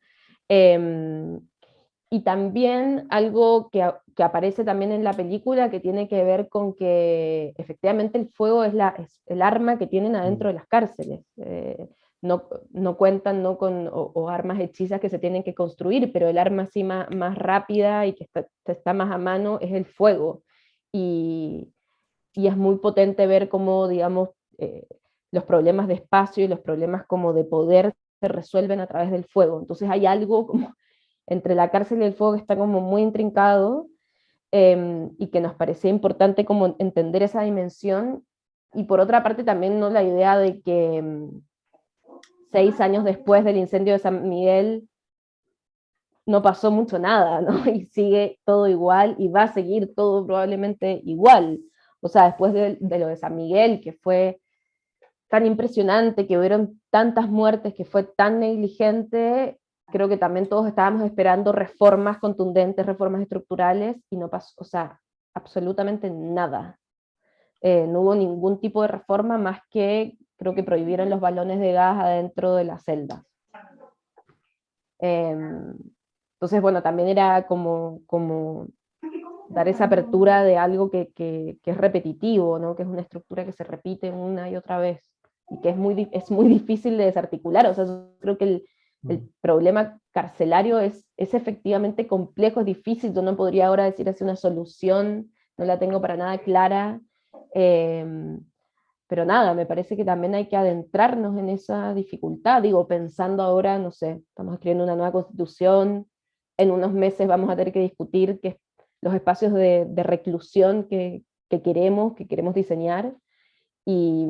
Eh, y también algo que aparece también en la película que tiene que ver con que efectivamente el fuego es el arma que tienen adentro de las cárceles. No cuentan ¿no? con o armas hechizas que se tienen que construir, pero el arma así más rápida y que está más a mano es el fuego. Y, y es muy potente ver cómo, digamos, los problemas de espacio y los problemas como de poder se resuelven a través del fuego. Entonces hay algo como entre la cárcel y el fuego que está como muy intrincado, y que nos parecía importante como entender esa dimensión. Y por otra parte también ¿no? la idea de que 6 años después del incendio de San Miguel no pasó mucho nada, ¿no? Y sigue todo igual y va a seguir todo probablemente igual. O sea, después de lo de San Miguel, que fue tan impresionante, que hubieron tantas muertes, que fue tan negligente, creo que también todos estábamos esperando reformas contundentes, reformas estructurales, y no pasó, o sea, absolutamente nada. No hubo ningún tipo de reforma más que creo que prohibieron los balones de gas adentro de las celdas. Entonces, bueno, también era como dar esa apertura de algo que es repetitivo, ¿no? Que es una estructura que se repite una y otra vez y que es muy difícil de desarticular. O sea, yo creo que el problema carcelario es efectivamente complejo, es difícil. Yo no podría ahora decir así una solución, no la tengo para nada clara. pero nada, me parece que también hay que adentrarnos en esa dificultad, digo, pensando ahora, no sé, estamos escribiendo una nueva constitución, en unos meses vamos a tener que discutir los espacios de reclusión que queremos diseñar, y,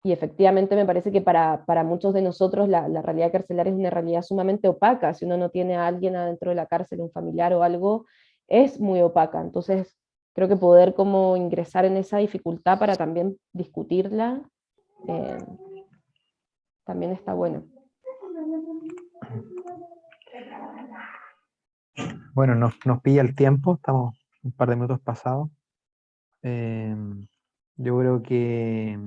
y efectivamente me parece que para muchos de nosotros la realidad carcelaria es una realidad sumamente opaca. Si uno no tiene a alguien adentro de la cárcel, un familiar o algo, es muy opaca. Entonces, creo que poder como ingresar en esa dificultad para también discutirla, también está bueno. Bueno, nos pilla el tiempo, estamos un par de minutos pasados. Yo creo que,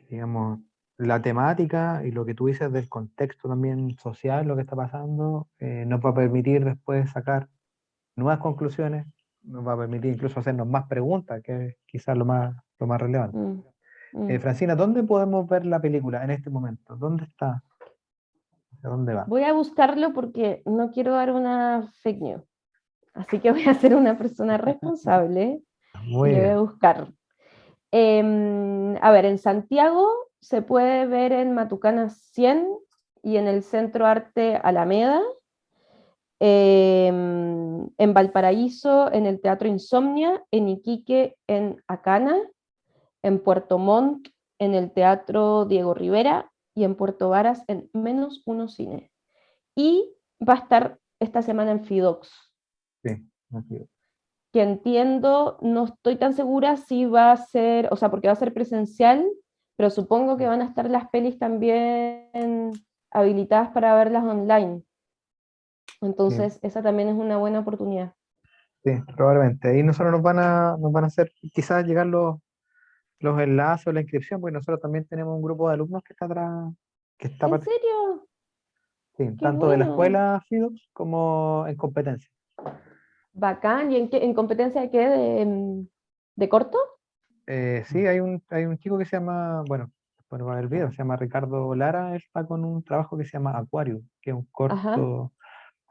digamos, la temática y lo que tú dices del contexto también social, lo que está pasando, nos va a permitir después sacar nuevas conclusiones, nos va a permitir incluso hacernos más preguntas, que es quizás lo más relevante. Francina, ¿dónde podemos ver la película en este momento? ¿Dónde está? ¿A dónde va? Voy a buscarlo porque no quiero dar una fake news. Así que voy a ser una persona responsable Muy y lo voy a bien. buscar. A ver, en Santiago se puede ver en Matucana 100 y en el Centro Arte Alameda. En Valparaíso, en el Teatro Insomnia, en Iquique, en Acana, en Puerto Montt, en el Teatro Diego Rivera, y en Puerto Varas, en Menos Uno Cine. Y va a estar esta semana en Fidox. Sí, así es. Que entiendo, no estoy tan segura si va a ser, o sea, porque va a ser presencial, pero supongo que van a estar las pelis también habilitadas para verlas online. Entonces, esa también es una buena oportunidad. Sí, probablemente. Ahí nosotros nos van a hacer quizás llegar los enlaces o la inscripción, porque nosotros también tenemos un grupo de alumnos que está atrás, que está ¿En serio? sí, ¡Qué tanto de la bueno! escuela FIDOX como en competencia. Bacán. ¿Y en competencia de qué? ¿De corto? Sí, hay un chico que se llama, bueno, va el video, se llama Ricardo Lara, él está con un trabajo que se llama Aquarium, que es un Ajá. corto,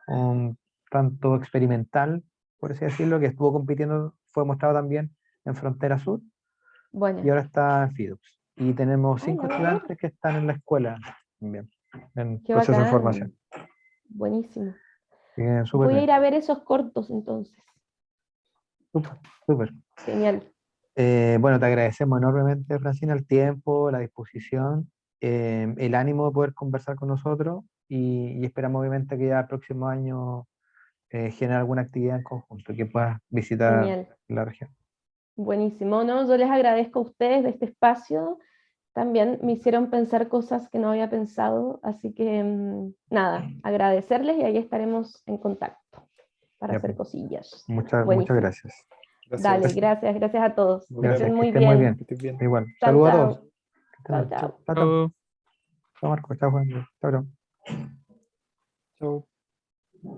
un tanto experimental, por así decirlo, que estuvo compitiendo, fue mostrado también en Frontera Sur y Bueno. ahora está en FIDOX. Y tenemos Ay, 5 la voy a ver. estudiantes que están en la escuela también, en Qué proceso de bacán. formación. Buenísimo. Súper Voy a bien, ir a ver esos cortos entonces. súper, súper. Genial. Bueno, te agradecemos enormemente, Francina, el tiempo, la disposición, el ánimo de poder conversar con nosotros y esperamos obviamente que ya el próximo año genere alguna actividad en conjunto que puedas visitar Genial. la región. Buenísimo, ¿no? Yo les agradezco a ustedes de este espacio. También me hicieron pensar cosas que no había pensado, así que nada, agradecerles y ahí estaremos en contacto para Ya, hacer pues, cosillas. muchas Buenísimo. gracias. Dale, Gracias. gracias a todos. Que Gracias, estén que muy estén muy bien. bien. Que estés bien. Igual. Chao, Saludos a todos. chao. Que estén Chao, bien. chao. Chao, chao. Chao. Chao, Marco. Chao, Juan. Chao, chao. Chao.